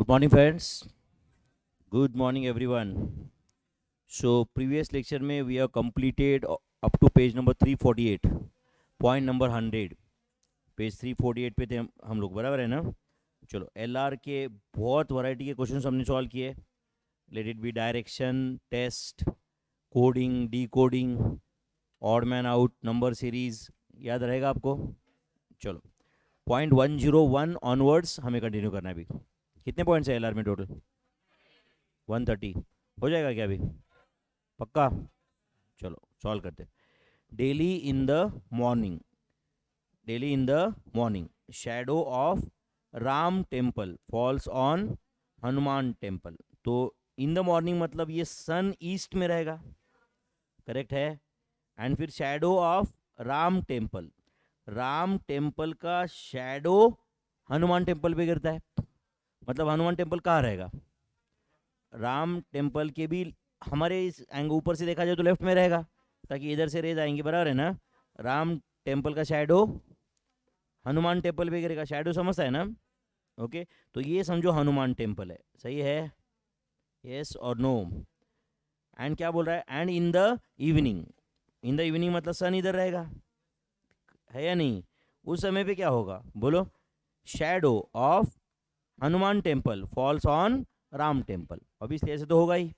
Good morning, friends. Good morning, everyone. So, previous lecture में we have completed up to page number 348, point number 100. Page 348 पे थे हम लोग, बराबर है ना? चलो, LR के बहुत वैरायटी के क्वेश्चन हमने सॉल्व किए. Let it be direction, test, coding, decoding, odd man out, number series. याद रहेगा आपको? चलो, पॉइंट 101 ऑनवर्ड्स हमें कंटिन्यू करना है अभी. कितने पॉइंट्स है LR में टोटल? 130. हो जाएगा क्या अभी? पक्का? चलो सॉल्व करते. Daily in the morning, daily in the morning, shadow of Ram temple falls on Hanuman temple. तो इन द मॉर्निंग मतलब ये सन ईस्ट में रहेगा, करेक्ट है. एंड फिर shadow of Ram temple, Ram temple का शैडो हनुमान टेम्पल पे गिरता है. मतलब हनुमान टेम्पल कहाँ रहेगा? राम टेम्पल के भी हमारे इस एंगल ऊपर से देखा जाए तो लेफ्ट में रहेगा, ताकि इधर से रेज आएंगे, बराबर है ना? राम टेम्पल का शैडो हनुमान टेम्पल पे गिरेगा. शैडो समझता है ना? ओके, तो ये समझो हनुमान टेम्पल है. सही है? यस और नो? एंड क्या बोल रहा है? And in the evening, in the evening मतलब सन इधर रहेगा, है या नहीं? उस समय पे क्या होगा बोलो? Shadow of Hanuman temple falls on Ram temple. Obviously ऐसे तो होगा ही.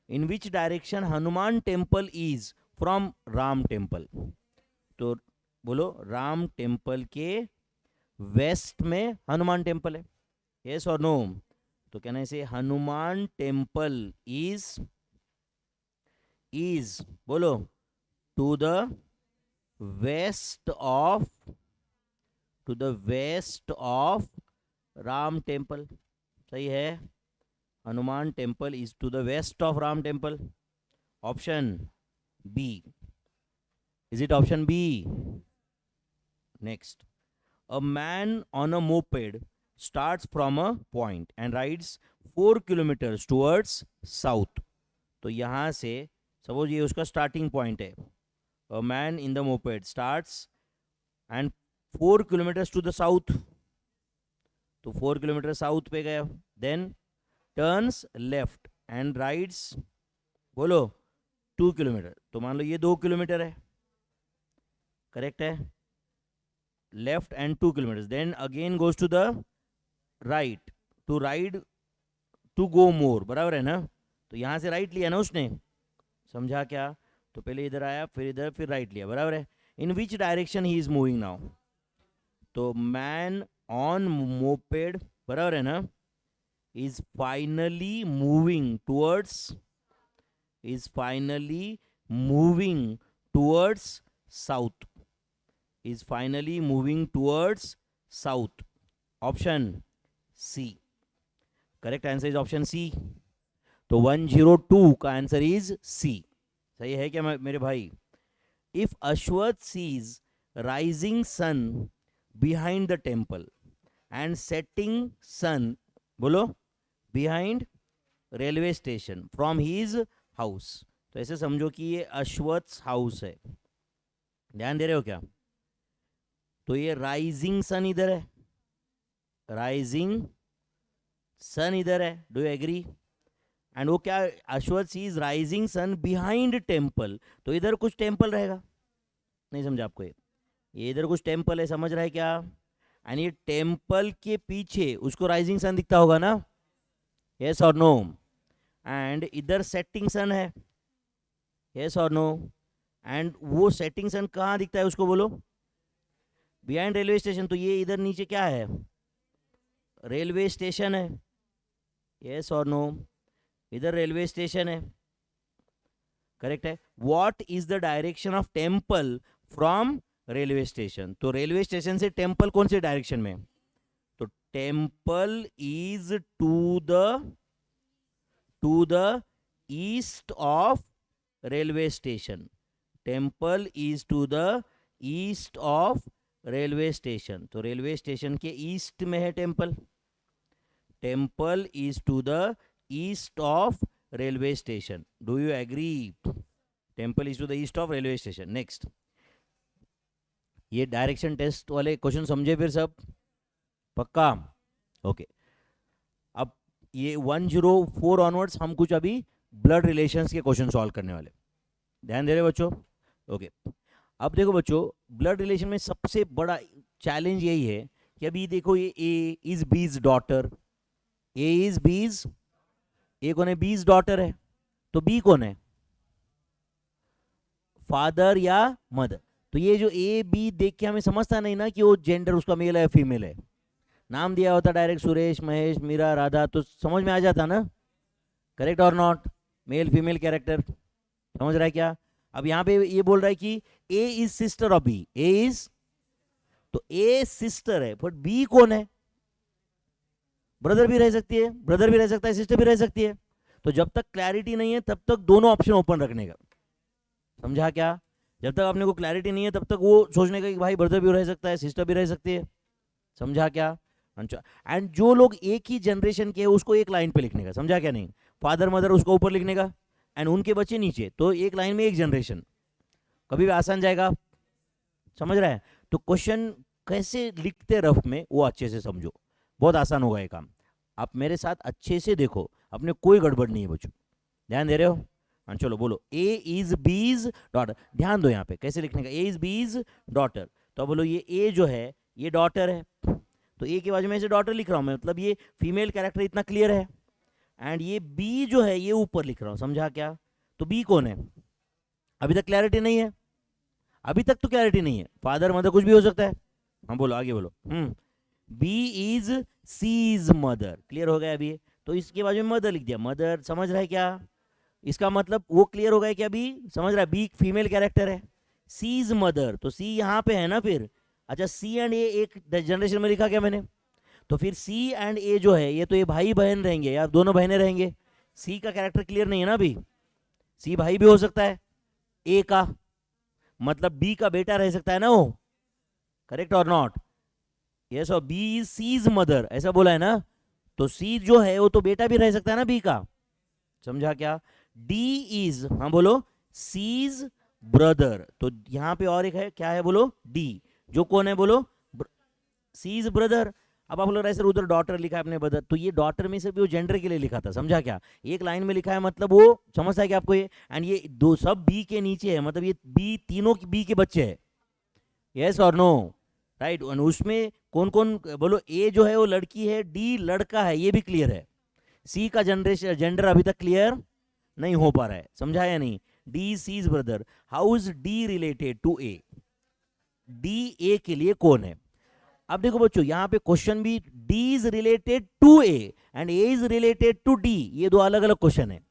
In which direction Hanuman temple is from Ram temple? तो बोलो, राम टेम्पल के वेस्ट में हनुमान टेम्पल है. यस और नो? तो कहना से हनुमान टेम्पल इज बोलो to the west of, to the west of Ram temple. सही है? Hanuman temple is to the west of Ram temple. Option B. Is it option B? Next. A man on a moped starts from a point and rides 4 kilometers towards south. तो यहाँ से suppose ये उसका starting point है. A man in the moped starts and 4 kilometers to the south. तो 4 kilometre south पे गया. Then turns left and rides बोलो 2 किलोमीटर. तो मान लो ये 2 किलोमीटर है, करेक्ट है? Left and 2 kilometre. Then again goes to the right to ride to go more, बराबर है ना? तो यहाँ से राइट लिया ना उसने, समझा क्या? तो पहले इधर आया, फिर इधर, फिर राइट लिया, बराबर है. In which direction he is moving now? तो मैन ऑन मोपेड, बराबर है ना, is finally moving towards, is finally moving towards south, is finally moving towards south. Option C. Correct answer is option C. तो 102 का answer is C. सही है क्या मेरे भाई? If Ashwath sees rising sun behind the temple and setting sun, बोलो, behind railway station from his house. तो ऐसे समझो कि ये अश्वत्थ हाउस है. ध्यान दे रहे हो क्या? तो ये राइजिंग सन इधर है, राइजिंग सन इधर है. Do you agree? एंड वो क्या, Ashwath sees rising sun behind temple. तो इधर कुछ टेम्पल रहेगा. नहीं समझा आपको? ये इधर कुछ टेम्पल है, समझ रहा है क्या? एंड ये टेम्पल के पीछे उसको राइजिंग सन दिखता होगा ना? यस और नो? एंड इधर सेटिंग सन है. यस और नो? एंड वो सेटिंग सन कहाँ दिखता है उसको बोलो? Behind railway station. तो ये इधर नीचे क्या है? रेलवे स्टेशन है. यस और नो? इधर रेलवे स्टेशन है, करेक्ट है. What is the direction of temple from railway station? तो रेलवे स्टेशन से टेम्पल कौन से डायरेक्शन में? तो temple is to the east of railway station. Temple is to the east of railway station. तो railway station के east में है temple. Temple is to the east of railway station. Do you agree? Temple is to the east of railway station. Next. ये direction test वाले question समझे फिर सब? पक्का? ओके. अब ये 104 ऑनवर्ड्स हम कुछ अभी ब्लड रिलेशंस के क्वेश्चन सॉल्व करने वाले, ध्यान दे रहे बच्चों। ओके, अब देखो बच्चों, ब्लड रिलेशन में सबसे बड़ा चैलेंज यही है कि अभी देखो ये A is B's daughter, A is B's, A कौन है, बीज डॉटर है, तो बी कौन है, फादर या मदर। तो ये जो ए बी देख के हमें समझता नहीं ना कि वो जेंडर उसका मेल है फीमेल है, नाम दिया होता डायरेक्ट सुरेश महेश मीरा राधा तो समझ में आ जाता ना, करेक्ट और नॉट, मेल फीमेल कैरेक्टर, समझ रहा है क्या। अब यहाँ पे ये बोल रहा है कि A is sister of B, A is, तो ए सिस्टर है बट बी कौन है, ब्रदर भी रह सकती है, ब्रदर भी रह सकता है, सिस्टर भी रह सकती है। तो जब तक क्लैरिटी नहीं है तब तक दोनों ऑप्शन ओपन रखने का, समझा क्या। जब तक आपने को क्लैरिटी नहीं है तब तक वो सोचने का कि भाई ब्रदर भी रह सकता है, सिस्टर भी रह सकती है, समझा क्या। अच्छा, एंड जो लोग एक ही जनरेशन के हैं उसको एक लाइन पे लिखने का, समझा क्या नहीं, फादर मदर उसको ऊपर लिखने का एंड उनके बच्चे नीचे, तो एक लाइन में एक जनरेशन, कभी भी आसान जाएगा, समझ रहा है। तो क्वेश्चन कैसे लिखते रफ में वो अच्छे से समझो, बहुत आसान होगा ये काम, आप मेरे साथ अच्छे से देखो, अपने कोई गड़बड़ नहीं है बच्चों, ध्यान दे रहे हो। हाँ चलो बोलो, ए इज बीज डॉटर, ध्यान दो यहाँ पे कैसे लिखने का, ए इज बीज डॉटर, तो बोलो ये ए जो है ये डॉटर है, तो ए के बाजू में ऐसे डॉटर लिख रहा हूँ मैं, मतलब ये फीमेल कैरेक्टर इतना क्लियर है, एंड ये बी जो है ये ऊपर लिख रहा हूँ, समझा क्या। तो बी कौन है, अभी तक क्लैरिटी नहीं है, अभी तक तो क्लैरिटी नहीं है, फादर मदर कुछ भी हो सकता है। हाँ बोलो आगे बोलो। B is C's mother, clear हो गया अभी, तो इसके बाजू में मदर लिख दिया, मदर, समझ रहा है क्या, इसका मतलब वो क्लियर हो गया क्या, बी समझ रहा है, बी फीमेल कैरेक्टर है, सीज मदर, तो सी यहाँ पे है ना फिर, अच्छा सी एंड ए एक जनरेशन में लिखा क्या मैंने, तो फिर सी एंड ए जो है ये तो ये भाई बहन रहेंगे या दोनों बहनें रहेंगे, सी का कैरेक्टर क्लियर नहीं है ना अभी, सी भाई भी हो सकता है ए का, मतलब बी का बेटा रह सकता है ना वो, करेक्ट और नॉट, यस, और बी इज सीज मदर ऐसा बोला है ना, तो सी जो है वो तो बेटा भी रह सकता है ना बी का, समझा क्या। डी इज, हाँ बोलो, सीज ब्रदर, तो यहां पे और एक है क्या है बोलो, डी, जो कौन है बोलो, सीज ब्रदर। अब आप लोग ऐसे उधर डॉटर लिखा है अपने ब्रदर, तो ये डॉटर में से भी वो जेंडर के लिए लिखा था, समझा क्या, एक लाइन में लिखा है मतलब वो समझता है कि आपको ये, एंड ये दो सब बी के नीचे है, मतलब ये बी तीनों बी के बच्चे हैं, यस और नो, राइट, उसमें कौन कौन बोलो, ए जो है वो लड़की है, डी लड़का है, ये भी क्लियर है, सी का जनरेशन जेंडर अभी तक क्लियर नहीं हो पा रहा है, समझा या नहीं। D C's brother, how is D related to A, D A के लिए कौन है। अब देखो बच्चों यहाँ पे क्वेश्चन भी, D is related to A and A is related to D, ये दो अलग अलग क्वेश्चन है,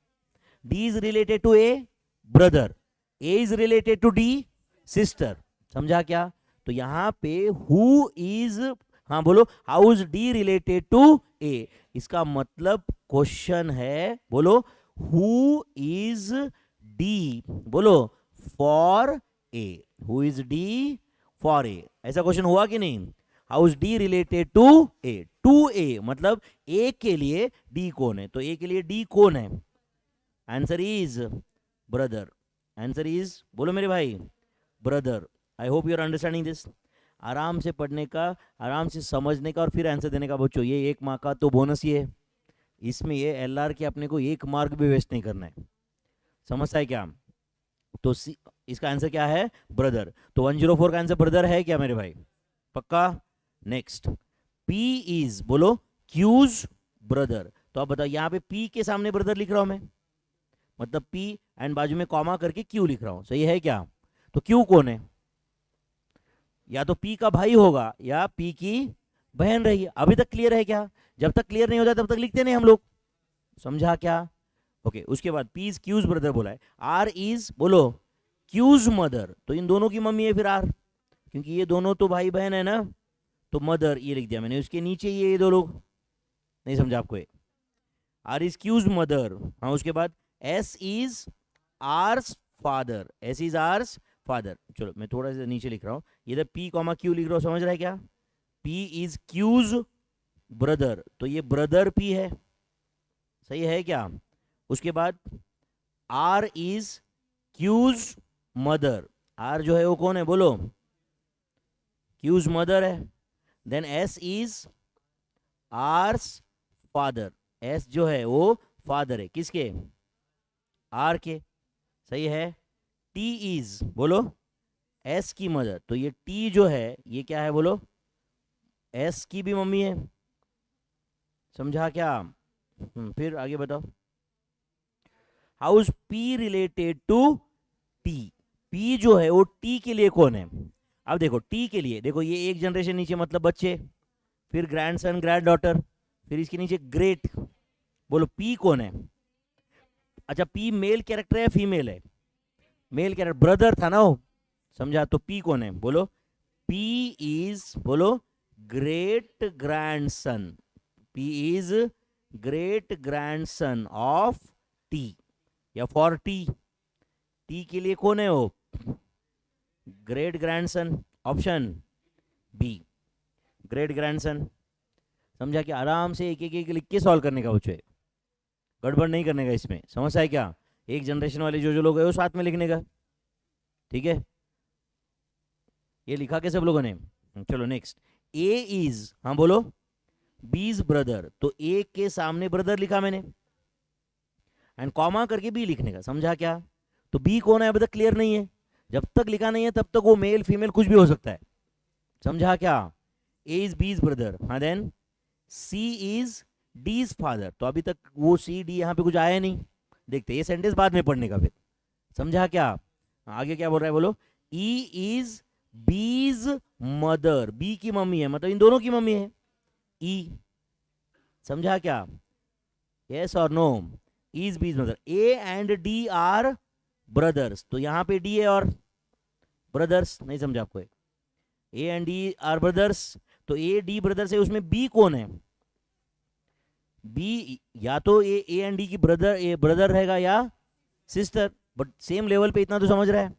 D is related to A brother, A is related to D sister, समझा क्या। तो यहाँ पे हु इज, हाँ बोलो, how is D related to A, इसका मतलब क्वेश्चन है बोलो, हु इज डी, बोलो for A, who is D for A, ऐसा क्वेश्चन हुआ कि नहीं, how is D related to ए मतलब ए के लिए डी कौन है, तो ए के लिए डी कौन है, answer is brother, answer is बोलो मेरे भाई brother. I hope you are understanding this, आराम से पढ़ने का, आराम से समझने का और फिर आंसर देने का बच्चों, ये एक मार्क का तो बोनस ही है, इसमें ये एलआर की अपने को एक मार्क भी वेस्ट नहीं करना है, समझता है क्या। तो इसका आंसर क्या है, ब्रदर, तो 104 का आंसर ब्रदर है क्या मेरे भाई, पक्का। नेक्स्ट, पी इज, बोलो क्यूज ब्रदर, तो आप बताओ यहाँ पे पी के सामने ब्रदर लिख रहा हूं मैं, मतलब पी एंड बाजू में कॉमा करके क्यू लिख रहा हूं, सही है क्या। तो क्यू कौन है, या तो पी का भाई होगा या पी की बहन रही है, अभी तक क्लियर है क्या, जब तक क्लियर नहीं होता तब तक लिखते नहीं हम लोग, समझा क्या। ओके, उसके बाद पी इज क्यूज ब्रदर बोला है, आर इज, बोलो क्यूज मदर, तो इन दोनों की मम्मी है फिर आर, क्योंकि ये दोनों तो भाई बहन है ना, तो मदर ये लिख दिया मैंने, उसके नीचे ये दो लोग, नहीं समझा आपको, आर इज क्यूज मदर, हाँ उसके बाद S is R's father, S is R's father, चलो मैं थोड़ा सा नीचे लिख रहा हूँ, इधर पी कॉमा क्यू लिख रहा हूँ, समझ रहा है क्या, पी इज क्यूज ब्रदर, तो ये ब्रदर पी है, सही है क्या। उसके बाद R is Q's mother, R जो है वो कौन है बोलो, क्यूज मदर है, then S is R's father, S जो है वो फादर है, किसके, आर के, सही है। टी इज, बोलो, एस की मदर, तो ये टी जो है ये क्या है, बोलो, एस की भी मम्मी है, समझा क्या। फिर आगे बताओ। How is P related to T, P जो है वो टी के लिए कौन है। अब देखो टी के लिए, देखो ये एक जनरेशन नीचे मतलब बच्चे, फिर ग्रैंडसन ग्रैंड डॉटर, फिर इसके नीचे ग्रेट, बोलो पी कौन है। अच्छा पी मेल कैरेक्टर है या फीमेल है, मेल कैरेक्टर, ब्रदर था ना वो, समझा, तो पी कौन है, बोलो, पी इज, बोलो, great grandson, P is great grandson of T, या फॉर टी, टी के लिए कौन है वो, great grandson, option B, great grandson. समझा कि आराम से एक एक एक लिख के सॉल्व करने का बच्चे, गड़बड़ नहीं करने का इसमें, समझ है क्या, एक जनरेशन वाले जो जो लोग हैं वो साथ में लिखने का, ठीक है। ये लिखा के सब लोगों ने, चलो नेक्स्ट। ए इज, हाँ बोलो, बीज ब्रदर, तो ए के सामने ब्रदर लिखा मैंने, एंड कॉमा करके बी लिखने का, समझा क्या। तो बी कौन है अभी तक क्लियर नहीं है, जब तक लिखा नहीं है तब तक वो मेल फीमेल कुछ भी हो सकता है, समझा क्या। ए इज बीज ब्रदर, हाँ then C is D's father, तो अभी तक वो सी डी यहाँ पे कुछ आया नहीं, देखते ये सेंटेंस बाद में पढ़ने का फिर, समझा क्या। आगे क्या बोल रहा है बोलो, E is B's mother, B की मम्मी है, मतलब इन दोनों की मम्मी है, ई, समझा क्या, यस और no, is B's mother. A and D are brothers, तो यहाँ पे डी है और ब्रदर्स, नहीं समझा आपको, ए एंड डी आर ब्रदर्स, तो ए डी ब्रदर्स है, उसमें बी कौन है, बी या तो ए एंड डी की ब्रदर, ए ब्रदर रहेगा या सिस्टर, बट सेम लेवल पे, इतना तो समझ रहा है।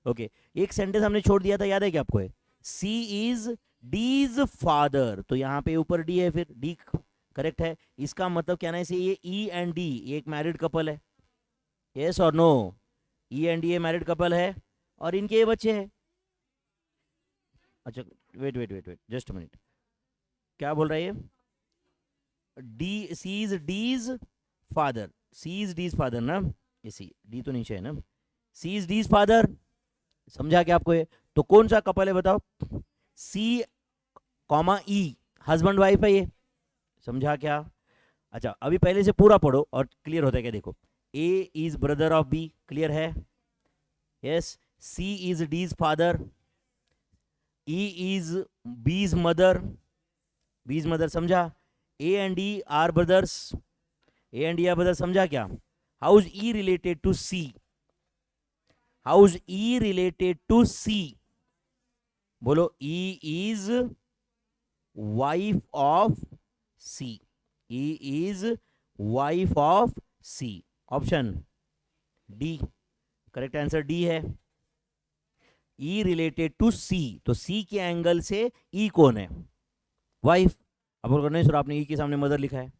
ओके एक सेंटेंस हमने छोड़ दिया था, याद है क्या आपको, है सी इज डीज फादर, तो यहाँ पे ऊपर डी है, फिर डी करेक्ट है, इसका मतलब क्या ना, इसे ये ई एंड डी एक मैरिड कपल है, यस और no, E and D a married couple है, और इनके ये बच्चे हैं। अच्छा wait wait wait wait just minute, क्या बोल रहा है ये, D C is D's father, C is D's father ना, ये सी डी तो नीचे है ना, सी इज डीज फादर, समझा क्या आपको ये। तो कौन सा कपल है बताओ, सी कॉमा ई, हस्बैंड वाइफ है ये, समझा क्या। अच्छा अभी पहले से पूरा पढ़ो और क्लियर होता है क्या, देखो A is brother of B, clear है, yes, C is D's father, E is B's mother, B's mother, समझा, A and D are brothers, A and D are brothers, समझा क्या। How is E related to C, how is E related to C, बोलो, E is wife of C, E is wife of C, option D, correct answer D है, E related to सी, तो सी के angle से ई कौन है, wife. अब नहीं sir आपने ई के सामने मदर लिखा है,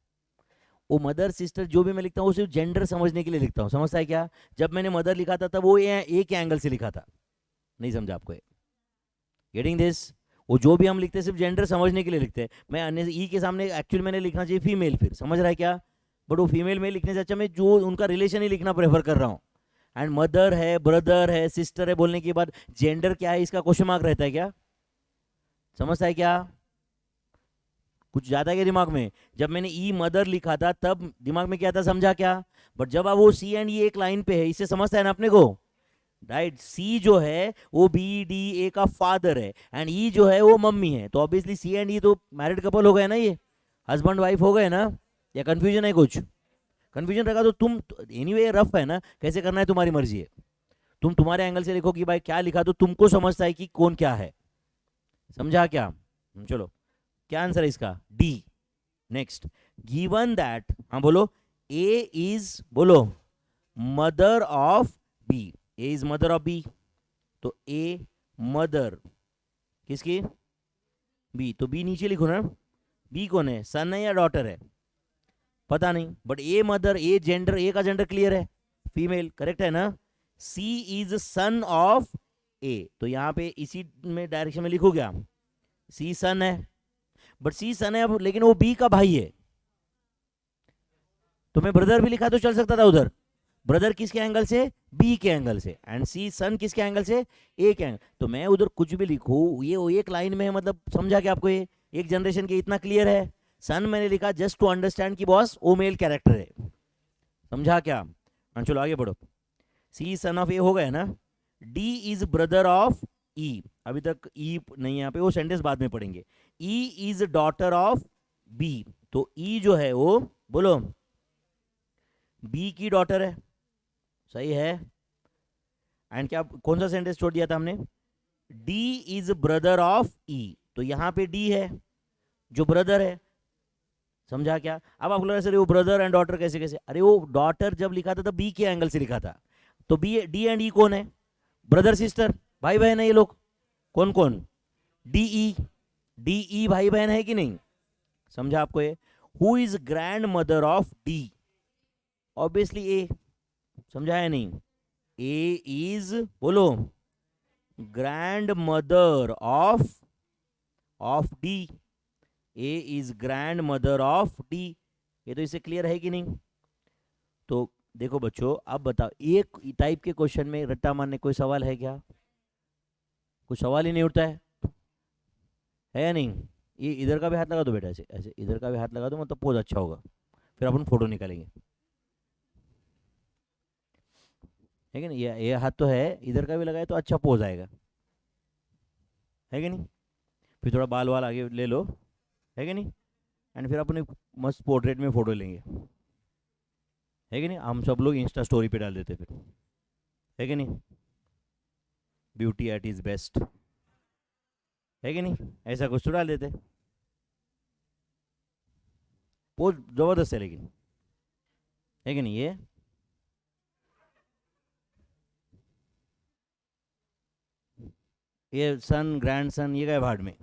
वो मदर सिस्टर जो भी मैं लिखता हूँ सिर्फ जेंडर समझने के लिए लिखता हूँ, समझता है क्या। जब मैंने मदर लिखा था तब वो ए के एंगल से लिखा था, नहीं समझा आपको, गेटिंग दिस, वो जो भी हम लिखते हैं सिर्फ जेंडर समझने के लिए लिखते हैं, मैं अन्य ई के सामने एक्चुअली मैंने लिखना चाहिए फीमेल, फिर समझ रहा है क्या, बट वो फीमेल में लिखने से अच्छा मैं जो उनका रिलेशन ही लिखना प्रेफर कर रहा हूँ, एंड मदर है, ब्रदर है, सिस्टर है बोलने के बाद जेंडर क्या है इसका क्वेश्चन मार्क रहता है क्या, समझता है क्या, कुछ ज्यादा के दिमाग में। जब मैंने ई मदर लिखा था तब दिमाग में क्या था, समझा क्या, बट जब आप वो सी एंड ई एक लाइन पे है, इससे समझता है ना अपने को, राइट, सी जो है वो बी डी ए का फादर है, एंड ई जो है वो मम्मी है, तो ऑब्वियसली सी एंड ई तो मैरिड कपल हो गए ना, ये हस्बैंड वाइफ हो गए ना, या कंफ्यूजन है कुछ, कंफ्यूजन रहेगा तो तुम एनीवे रफ है ना, कैसे करना है तुम्हारी मर्जी है, तुम तुम्हारे एंगल से लिखो कि भाई क्या लिखा तो तुमको समझता है कि कौन क्या है, समझा क्या। चलो क्या आंसर है इसका, डी। नेक्स्ट, गिवन दैट, हाँ बोलो, ए इज, बोलो, mother of B, A is mother of B, तो ए मदर किसकी, बी, तो बी नीचे लिखो ना, बी कौन है, सन है या डॉटर है, पता नहीं, but A mother, A gender, A का जेंडर क्लियर है, फीमेल, करेक्ट है ना। C is son of A, तो यहां पे इसी में डायरेक्शन में लिखो क्या, सी सन है, बट सी सन है अब, लेकिन वो बी का भाई है, तो मैं ब्रदर भी लिखा तो चल सकता था उधर। ब्रदर किसके एंगल से, बी के एंगल से, एंड सी सन किसके एंगल से, ए के एंगल। तो मैं उधर कुछ भी लिखूं, ये वो एक लाइन में है, मतलब समझा क्या आपको, ये एक जनरेशन के इतना क्लियर है। सन मैंने लिखा जस्ट टू अंडरस्टैंड कि बॉस वो मेल कैरेक्टर है, समझा क्या। हाँ चलो आगे बढ़ो। सी सन ऑफ ए हो गया ना। डी इज ब्रदर ऑफ ई, अभी तक ई नहीं है यहाँ पे, वो सेंटेंस बाद में पढ़ेंगे। E is daughter of B, तो ई जो है वो, बोलो, बी की डॉटर है, सही है। एंड क्या, कौन सा सेंटेंस छोड़ दिया था हमने, डी इज ब्रदर ऑफ ई, तो यहां पे डी है जो ब्रदर है, समझा क्या। अब आप लोग ऐसे वो ब्रदर एंड डॉटर कैसे कैसे, अरे वो डॉटर जब लिखा था तो बी के एंगल से लिखा था, तो बी डी एंड ई कौन है, ब्रदर सिस्टर, भाई बहन है ये लोग। कौन कौन, डी ई भाई बहन है कि नहीं, समझा आपको ये। Who is grandmother of D, obviously A, समझा है नहीं। ए इज, बोलो, grandmother of D, A is grandmother of D. ये तो इससे क्लियर है कि नहीं। तो देखो बच्चों, अब बताओ, एक टाइप के क्वेश्चन में रट्टा मारने कोई सवाल है क्या, कुछ सवाल ही नहीं उठता है या नहीं। ये इधर का भी हाथ लगा दो बेटा, ऐसे ऐसे इधर का भी हाथ लगा दो, मतलब पोज अच्छा होगा, फिर अपन फोटो निकालेंगे, है कि नहीं। ये हाथ तो है, इधर का भी लगाए तो अच्छा पोज आएगा, है कि नहीं। फिर थोड़ा बाल वाल आगे ले लो, है कि नहीं, एंड फिर अपन एक मस्त पोर्ट्रेट में फोटो लेंगे, है कि नहीं। हम सब लोग इंस्टा स्टोरी पे डाल देते फिर, है कि नहीं, ब्यूटी एट इज बेस्ट, है कि नहीं, ऐसा कुछ तो डाल देते। पोज जबरदस्त है लेकिन, है कि नहीं। ये सन ग्रैंड सन ये गए भाड़ में,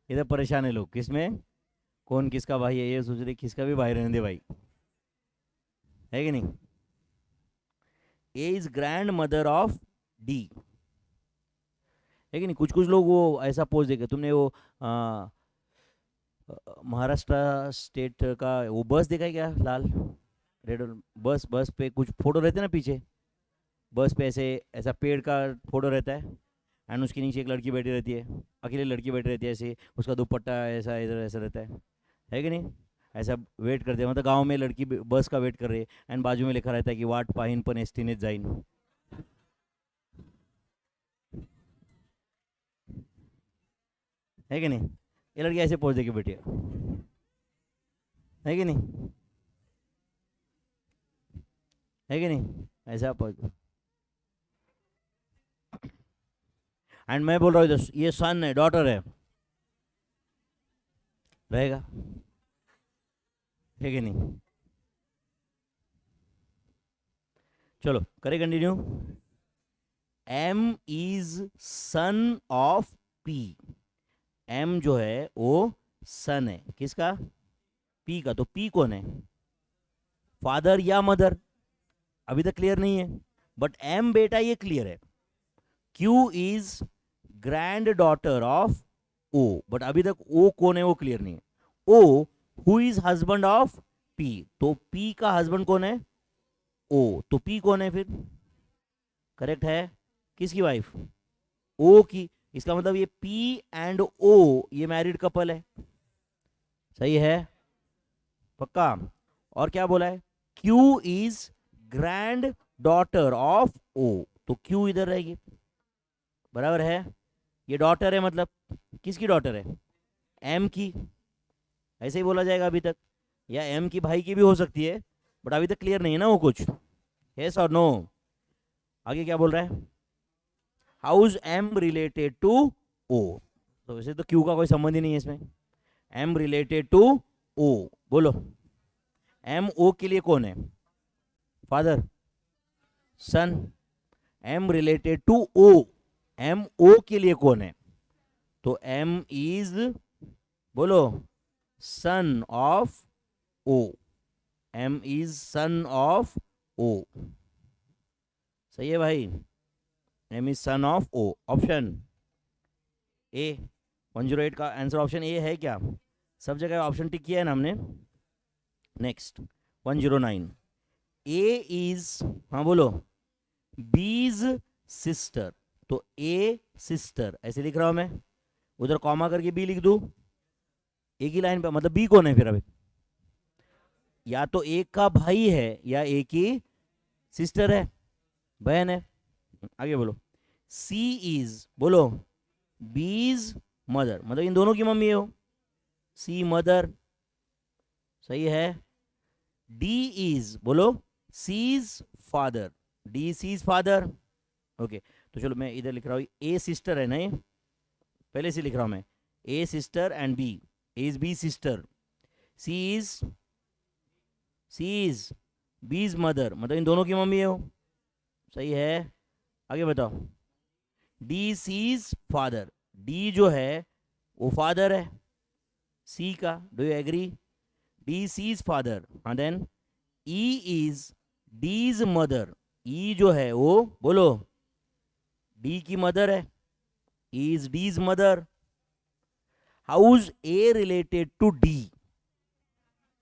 इधर परेशान है लोग, किसमें, कौन किसका भाई है, ये सोच रहे किसका भी भाई रहने दे भाई, है कि नहीं। A is grandmother of D, है कि नहीं। कुछ कुछ लोग वो ऐसा पोज देखे, तुमने वो महाराष्ट्र स्टेट का वो बस देखा है क्या, लाल रेड बस, बस पे कुछ फोटो रहते हैं ना पीछे, बस पे ऐसे ऐसा पेड़ का फोटो रहता है, एंड उसके नीचे एक लड़की बैठी रहती है, अकेले लड़की बैठी रहती है ऐसे, उसका दुपट्टा ऐसा इधर ऐसा रहता है कि नहीं। ऐसा वेट करते हैं, मतलब गांव में लड़की बस का वेट कर रही है, एंड बाजू में लिखा रहता है कि वाट पाहिन पण एसटीने जाइन, है कि नहीं। ये लड़की ऐसे पहुंच देगी बेटी, है कि नहीं, है कि नहीं, ऐसा पहुंच। एंड मैं बोल रहा हूँ ये सन है, डॉटर है, रहेगा, है कि नहीं। चलो करें continue. M is son of P, M जो है वो सन है किसका, पी का। तो पी कौन है, फादर या मदर, अभी तक क्लियर नहीं है, बट एम बेटा ये क्लियर है। Q is granddaughter of O, but अभी तक ओ कौन है वो क्लियर नहीं है। O who is husband of P, तो पी का हस्बैंड कौन है, ओ, तो पी कौन है फिर, करेक्ट है, किसकी वाइफ, ओ की। इसका मतलब ये पी एंड ओ ये मैरिड कपल है, सही है, पक्का। और क्या बोला है, Q is granddaughter of O, तो क्यू इधर रहेगी, बराबर है। ये डॉटर है, मतलब किसकी डॉटर है, एम की, ऐसे ही बोला जाएगा अभी तक, या एम की भाई की भी हो सकती है, बट अभी तक क्लियर नहीं है ना वो कुछ, यस और नो। आगे क्या बोल रहा है, how is M related to O, तो वैसे तो क्यू का कोई संबंध ही नहीं है इसमें, एम रिलेटेड टू ओ, बोलो, एम ओ के लिए कौन है, father, son, M related to O, M O के लिए कौन है, तो एम इज, बोलो, son of O, M is son of O, सही है भाई, M is son of O, option A. 108 का आंसर ऑप्शन ए है क्या, सब जगह ऑप्शन टिक किया है ना हमने। नेक्स्ट 109. ए इज, हाँ बोलो, बीज सिस्टर, तो ए सिस्टर ऐसे लिख रहा हूं मैं, उधर कॉमा करके बी लिख दूं, एक ही लाइन पे, मतलब बी कौन है फिर अभी, या तो एक का भाई है या एक की सिस्टर है, बहन है। आगे बोलो, सी इज, बोलो, बीज मदर, मतलब इन दोनों की मम्मी हो, सी मदर, सही है। डी इज, बोलो, C's father, D seize father, okay. तो चलो मैं इधर लिख रहा हूँ, ए सिस्टर है ना ये, पहले से लिख रहा हूँ मैं, A sister and B, A is B sister, C is B's mother, मतलब इन दोनों की मम्मी हो, सही है। आगे बताओ, डी सीज फादर, डी जो है वो फादर है सी का, do you agree, D's seize फादर, हाँ then E is D's mother, E जो है वो, बोलो, डी की मदर है, is D's mother. How's A related to D,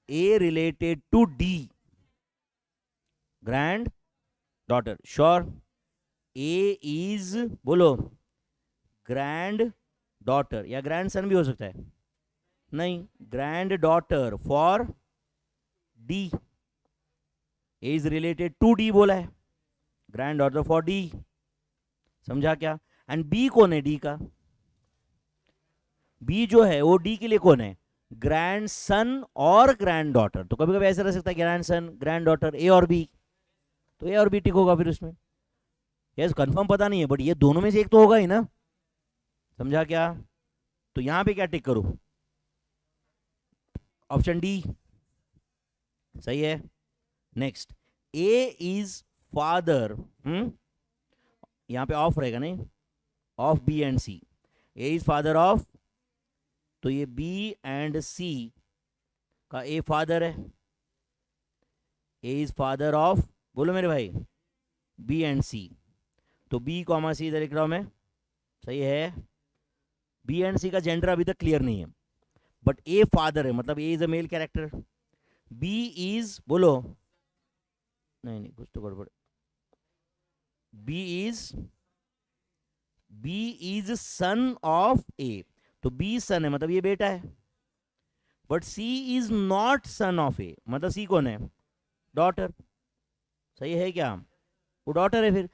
A related to D, granddaughter, sure, A is, बोलो, ग्रैंड डॉटर, या ग्रैंड सन भी हो सकता है, नहीं, granddaughter for D, A is related to D बोला है, ग्रैंड डॉटर फॉर डी, समझा क्या। एंड बी कौन है डी का, बी जो है वो डी के लिए कौन है, ग्रैंड सन और ग्रैंड डॉटर, तो कभी कभी ऐसा रह सकता है ग्रैंड सन ग्रैंड डॉटर, ए और बी, तो ए और बी टिक होगा फिर उसमें, यस कंफर्म पता नहीं है बट ये दोनों में से एक तो होगा ही ना, समझा क्या। तो यहां पे क्या टिक करूं, ऑप्शन डी, सही है। नेक्स्ट, ए इज फादर, यहां पे ऑफ रहेगा नहीं, of B and C, A is father of, तो ये बी एंड सी का ए फादर है, ए इज फादर ऑफ, बोलो मेरे भाई, बी एंड सी, तो बी कॉमा सी इधर लिख रहा हूं मैं, सही है। बी एंड सी का जेंडर अभी तक क्लियर नहीं है, बट ए फादर है, मतलब A is a male character, B is, बोलो, नहीं नहीं कुछ तो गड़बड़, B is son of A, तो बी सन है मतलब ये बेटा है, but C is not son of A, मतलब सी कौन है, डॉटर, सही है क्या, वो डॉटर है फिर,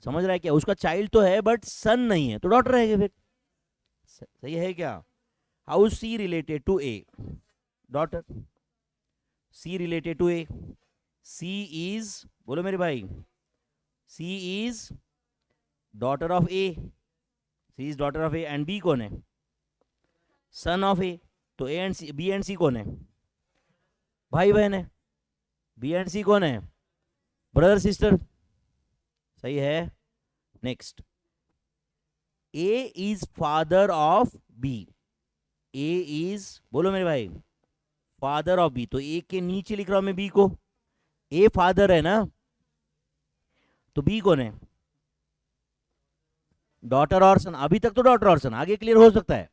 समझ रहा है क्या, उसका चाइल्ड तो है बट सन नहीं है, तो डॉटर रहेगा फिर, सही है क्या। How C related to A, daughter, C related to A, C is, बोलो मेरे भाई, C is daughter of A, C is daughter of A, and B कौन है, सन ऑफ ए, तो A and C, B and C कौन है, भाई बहन है, बी एंड सी कौन है, ब्रदर सिस्टर, सही है। Next, A is father of B, A is, बोलो मेरे भाई, फादर ऑफ बी, तो ए के नीचे लिख रहा हूं मैं बी को, ए फादर है ना, तो बी कौन है, डॉटर और सन, अभी तक तो डॉटर और सन, आगे क्लियर हो सकता है,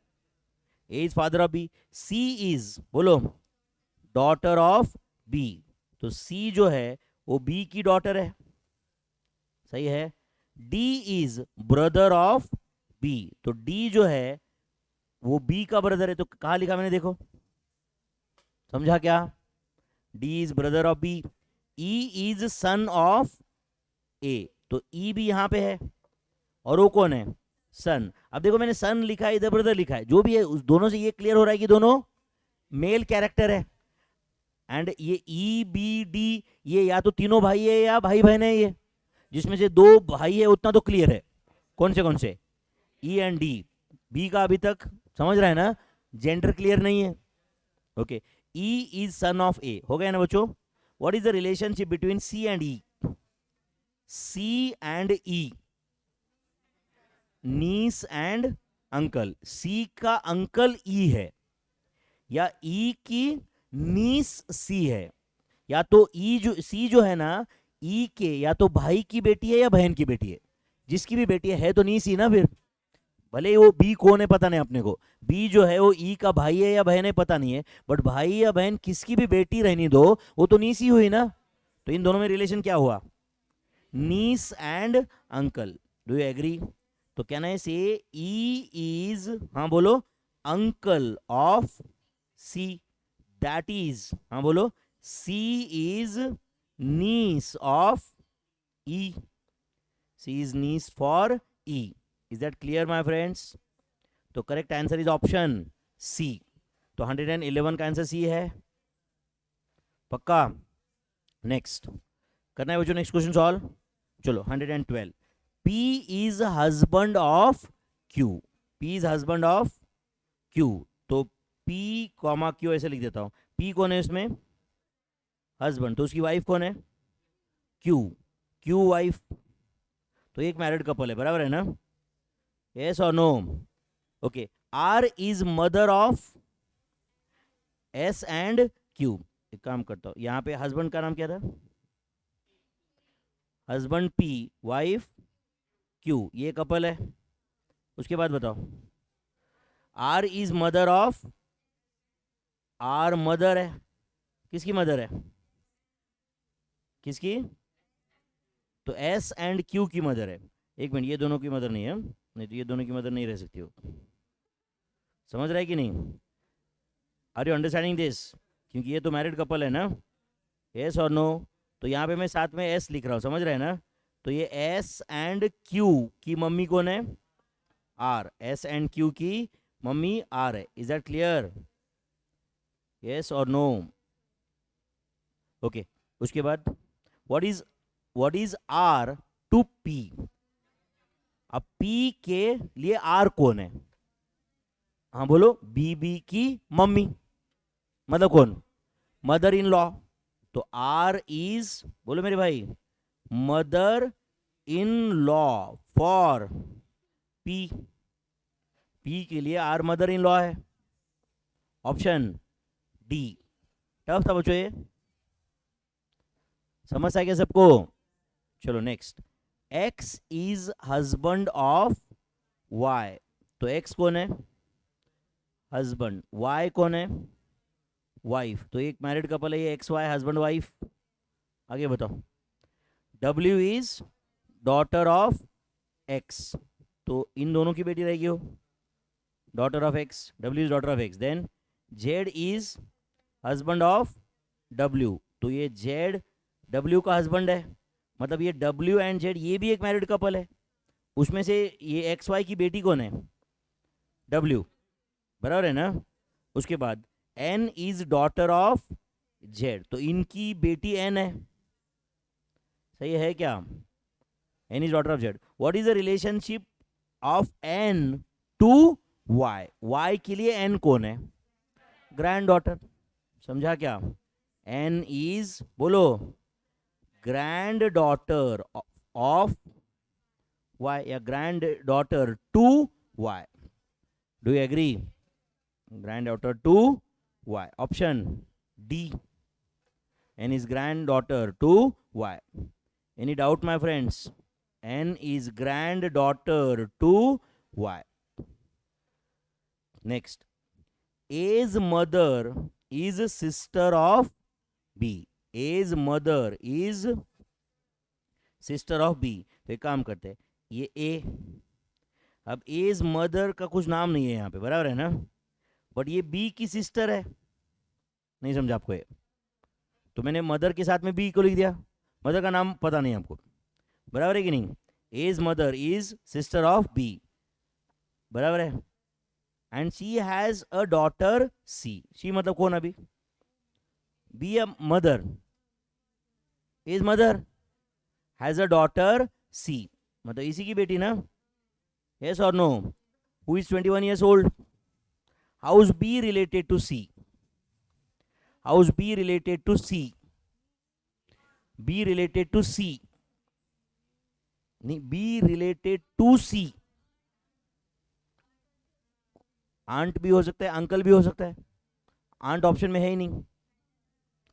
A is father of B, C is, बोलो, डॉटर ऑफ बी, तो सी जो है वो बी की डॉटर है, सही है। D is brother of B, तो डी जो है वो बी का ब्रदर है, तो कहा लिखा मैंने देखो, समझा क्या, D is brother of B. E is son of A, तो ई भी यहां पे है, और वो कौन है, सन, अब देखो मैंने सन लिखा है, इधर ब्रदर लिखा है, जो भी है उस दोनों से ये क्लियर हो रहा है कि दोनों मेल कैरेक्टर है, एंड ये ई बी डी, ये या तो तीनों भाई है या भाई बहन है, ये जिसमें से दो भाई है उतना तो क्लियर है, कौन से ई एंड डी, बी का अभी तक समझ रहा है ना, जेंडर क्लियर नहीं है, okay. E is son of A, हो गया ना बच्चों। What is the relationship between C and E, C and E, niece and uncle, C का अंकल ई है या ई की नीस सी है, या तो ई जो सी जो है ना, ई के या तो भाई की बेटी है या बहन की बेटी है, जिसकी भी बेटी है तो नीस ही ना फिर, भले ही वो बी कौन है पता नहीं अपने को, बी जो है वो ई का भाई है या बहन है पता नहीं है, बट भाई या बहन किसकी भी बेटी रहनी दो, वो तो नीस ही हुई ना। तो इन दोनों में रिलेशन क्या हुआ, niece and uncle. Do you agree? तो can I say E is, हाँ बोलो, uncle of C, that is, हाँ बोलो, C is niece of E, C is niece for E. Is that clear my friends? तो correct answer is option C. तो 111 का answer C है, पक्का? Next करना है बच्चों, नेक्स्ट क्वेश्चन सॉल्व। चलो 112, P is husband of Q, P is husband of Q। तो P कॉमा Q ऐसे लिख देता हूं। P कौन है इसमें, हस्बैंड, तो उसकी वाइफ कौन है, Q, Q वाइफ। तो एक मैरिड कपल है, बराबर है ना? यस और no? Okay. R is mother of S and Q। एक काम करता हूं, यहां पे हस्बैंड का नाम क्या था, हस्बैंड P, वाइफ Q, ये कपल है। उसके बाद बताओ, R is mother of, R mother है, किसकी मदर है, किसकी, तो S एंड Q की मदर है। एक मिनट, ये दोनों की मदर नहीं है, नहीं तो ये दोनों की मदर नहीं रह सकती हो। समझ रहा है कि नहीं? Are you understanding this? क्योंकि ये तो मैरिड कपल है ना, यस और नो? तो यहाँ पे मैं साथ में S लिख रहा हूँ, समझ रहे हैं ना? तो ये S एंड Q की मम्मी कौन है, R, S एंड Q की मम्मी R है। Is that clear? यस और नो? ओके। उसके बाद what is R to P? अब P के लिए R कौन है, हाँ बोलो, बीबी की मम्मी, मतलब कौन, मदर इन लॉ। तो R इज, बोलो मेरे भाई, mother in law for P, P के लिए R मदर इन लॉ है। Option D. टफ था बच्चों ये, समझ आया क्या सबको? चलो next, X is husband of Y। तो X कौन है, हस्बैंड, Y कौन है, वाइफ। तो एक मैरिड कपल है ये, XY, हस्बैंड वाइफ। आगे बताओ, W is daughter of X। तो इन दोनों की बेटी रहेगी वो, daughter of X, W is daughter of X। Then Z is husband of W। तो ये Z W का हस्बैंड है, मतलब ये W एंड Z ये भी एक मैरिड कपल है। उसमें से ये XY की बेटी कौन है, W, बराबर है ना? उसके बाद N is daughter of Z। तो इनकी बेटी N है, सही है क्या? N is daughter of Z। What is the relationship of N to Y? Y के लिए N कौन है, ग्रैंड डॉटर। समझा क्या? N इज, बोलो, ग्रैंड डॉटर ऑफ Y या granddaughter to Y। Do you agree? Granddaughter to Y, option D. N is granddaughter to Y. Any doubt, my friends? N is granddaughter to Y. Next, A's mother is sister of B. A's mother is sister of B. तो एक काम करते हैं, ये A, अब A's mother का कुछ नाम नहीं है यहाँ पे, बराबर है ना? बट ये B की सिस्टर है, नहीं समझा आपको ये? तो मैंने मदर के साथ में बी को लिख दिया, मदर का नाम पता नहीं आपको, बराबर है कि नहीं? A's mother is sister of B, बराबर है। And she has a daughter C. She मतलब कौन अभी, B a mother, A's mother, has a daughter C, मतलब इसी की बेटी ना? यस और no? Who is 21 years old? How is B related to C? How is B related to C? B related to C. नहीं, B related to C. Aunt भी हो सकता है, अंकल भी हो सकता है। आंट ऑप्शन में है ही नहीं,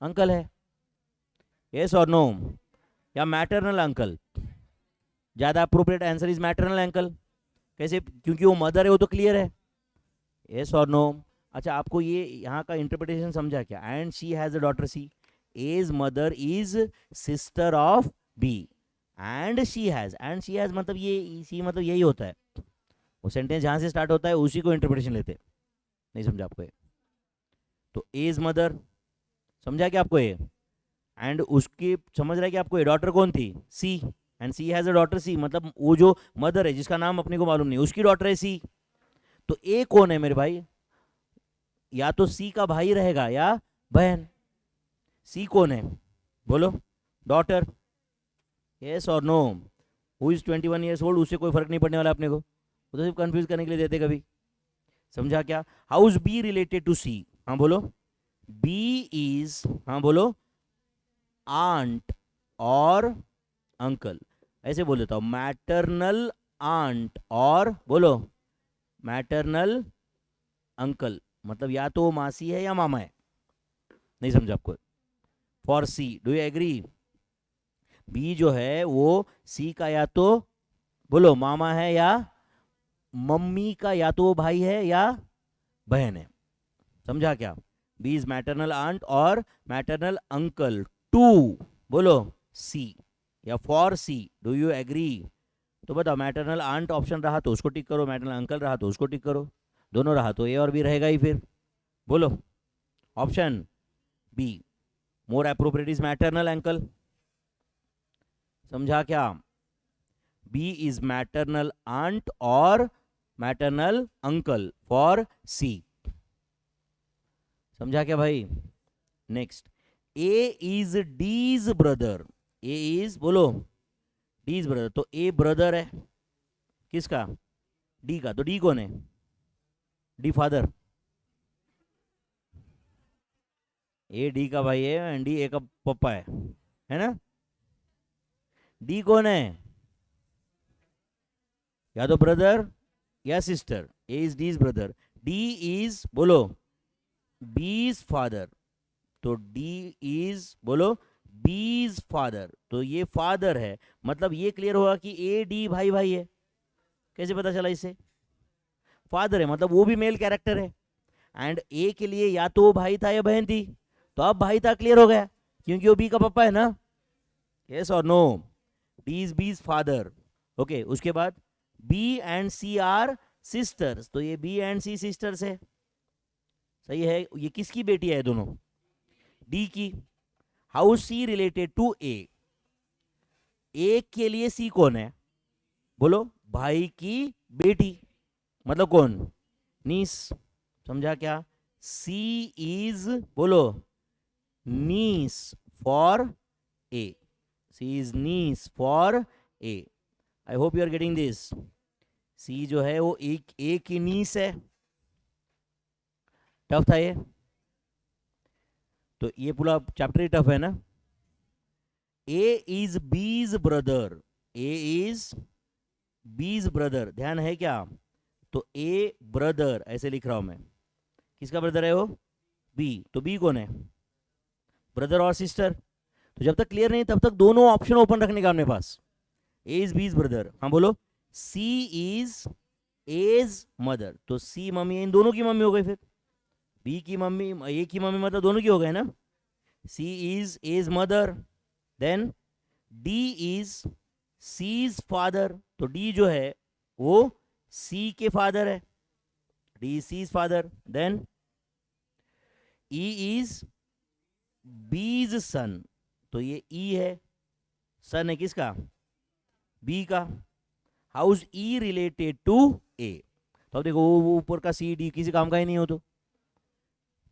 अंकल है। यस और नो? या मैटरनल अंकल? ज्यादा appropriate answer is maternal uncle. कैसे, क्योंकि वो मदर है, वो तो क्लियर है, यस और नो। अच्छा, आपको ये यहाँ का इंटरप्रिटेशन समझा क्या? And she has a daughter C, as mother is sister of B, and she has मतलब ये सी मतलब यही होता है, वो सेंटेंस जहाँ से स्टार्ट होता है उसी को इंटरप्रिटेशन लेते हैं। नहीं समझा आपको ये? तो एज मदर समझा क्या आपको ये? एंड उसकी समझ रहा है कि आपको ये डॉटर कौन थी? C, and C has a daughter C, मतलब वो जो मदर है जिसका नाम अपने को मालूम नहीं, उसकी डॉटर है सी। तो ए कौन है मेरे भाई? या तो सी का भाई रहेगा या बहन। सी कौन है बोलो? डॉटर, यस और no. Who is 21 years old, उससे कोई फर्क नहीं पड़ने वाला अपने को, वो तो सिर्फ कंफ्यूज करने के लिए देते कभी। समझा क्या? How is B related to C? हाँ बोलो। बी इज, हाँ बोलो, आंट और अंकल। ऐसे बोल देता हूं, मैटरनल आंट और बोलो मैटरनल अंकल, मतलब या तो वो मासी है या मामा है। नहीं समझा आपको? For C, do you agree? B जो है वो सी का या तो बोलो मामा है या मम्मी का, या तो वो भाई है या बहन है। समझा क्या? बी इज मैटरनल आंट और मैटरनल अंकल टू बोलो सी, या for C, do you agree? तो बताओ, मैटरनल आंट ऑप्शन रहा तो उसको टिक करो, मैटरनल अंकल रहा तो उसको टिक करो, दोनों रहा तो ए और बी रहेगा ही फिर। बोलो option B, more appropriate is maternal uncle. समझा क्या? बी इज मैटरनल आंट और मैटरनल अंकल फॉर सी। समझा क्या भाई? Next, A is D's brother. A is बोलो डीज ब्रदर, तो ए ब्रदर है किसका? डी का। तो डी कौन है? D father. ए डी का भाई है एंड डी ए का पप्पा है ना? डी कौन है? या तो ब्रदर या sister. A is D's brother, D is बोलो बीज फादर, तो डी इज बोलो बीज फादर, तो ये फादर है, मतलब ये क्लियर होगा कि ए डी भाई भाई है। कैसे पता चला इससे? फादर है मतलब वो भी मेल कैरेक्टर है, एंड ए के लिए या तो वो भाई था या बहन थी, तो अब भाई था क्लियर हो गया क्योंकि वो बी का पापा है ना। यस और no? D is B's father. Okay, उसके बाद B and C are sisters, तो ये बी एंड सी सिस्टर्स है, सही है। ये किसकी बेटी है दोनों? डी की। हाउ सी रिलेटेड टू ए? ए के लिए सी कौन है बोलो? भाई की बेटी, मतलब कौन? नीस। समझा क्या? सी इज बोलो niece for A, C is niece for A. I hope you are getting this. C जो है वो एक ए की नीस है। टफ था ये, तो ये पूरा चैप्टर ही टफ है ना। ए is B's brother, A is B's brother, ध्यान है क्या? तो ए ब्रदर ऐसे लिख रहा हूं मैं, किसका ब्रदर है वो? बी, तो बी कौन है? ब्रदर और सिस्टर। तो जब तक क्लियर नहीं तब तक दोनों ऑप्शन ओपन रखने का अपने पास। ए इज बीज ब्रदर, हाँ बोलो। सी इज एज मदर, तो सी मम्मी, इन दोनों की मम्मी हो गई फिर। बी की मम्मी, ए की मम्मी, मतलब दोनों की हो गए ना। C is A's mother, then D is C's father, तो डी जो है वो सी के फादर है, D seize father. Then E is B's son, तो ये ई है, सन है किसका? बी का। House E related to A? तो अब देखो वो ऊपर का सी डी किसी काम का ही नहीं हो, तो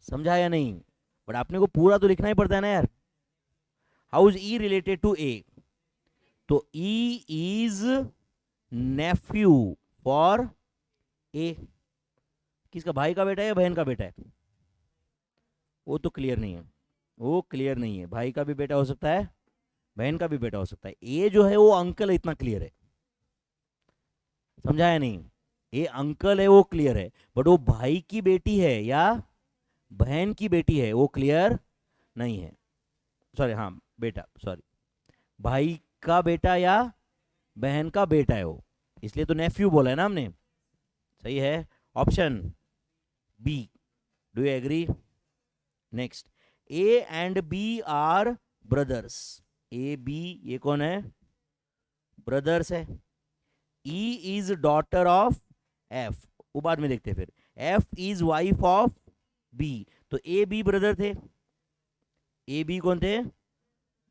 समझा या नहीं? बट आपने को पूरा तो लिखना ही पड़ता है ना यार। How's E related to A? तो E is nephew for A, किसका? भाई का बेटा है या बहन का बेटा है? वो तो क्लियर नहीं है, वो क्लियर नहीं है। भाई का भी बेटा हो सकता है, बहन का भी बेटा हो सकता है। ए जो है वो अंकल है, इतना क्लियर है। समझा या नहीं? ए अंकल है वो क्लियर है, बट वो भाई की बेटी है या बहन की बेटी है वो क्लियर नहीं है। सॉरी, हाँ बेटा, सॉरी, भाई का बेटा या बहन का बेटा है वो, इसलिए तो नेफ्यू बोला है ना हमने। सही है option B. Do you agree? Next, A and B are brothers. A B ये कौन है? ब्रदर्स है। E is daughter of F, वो बाद में देखते हैं फिर। F is wife of B, तो ए बी ब्रदर थे। ए बी कौन थे?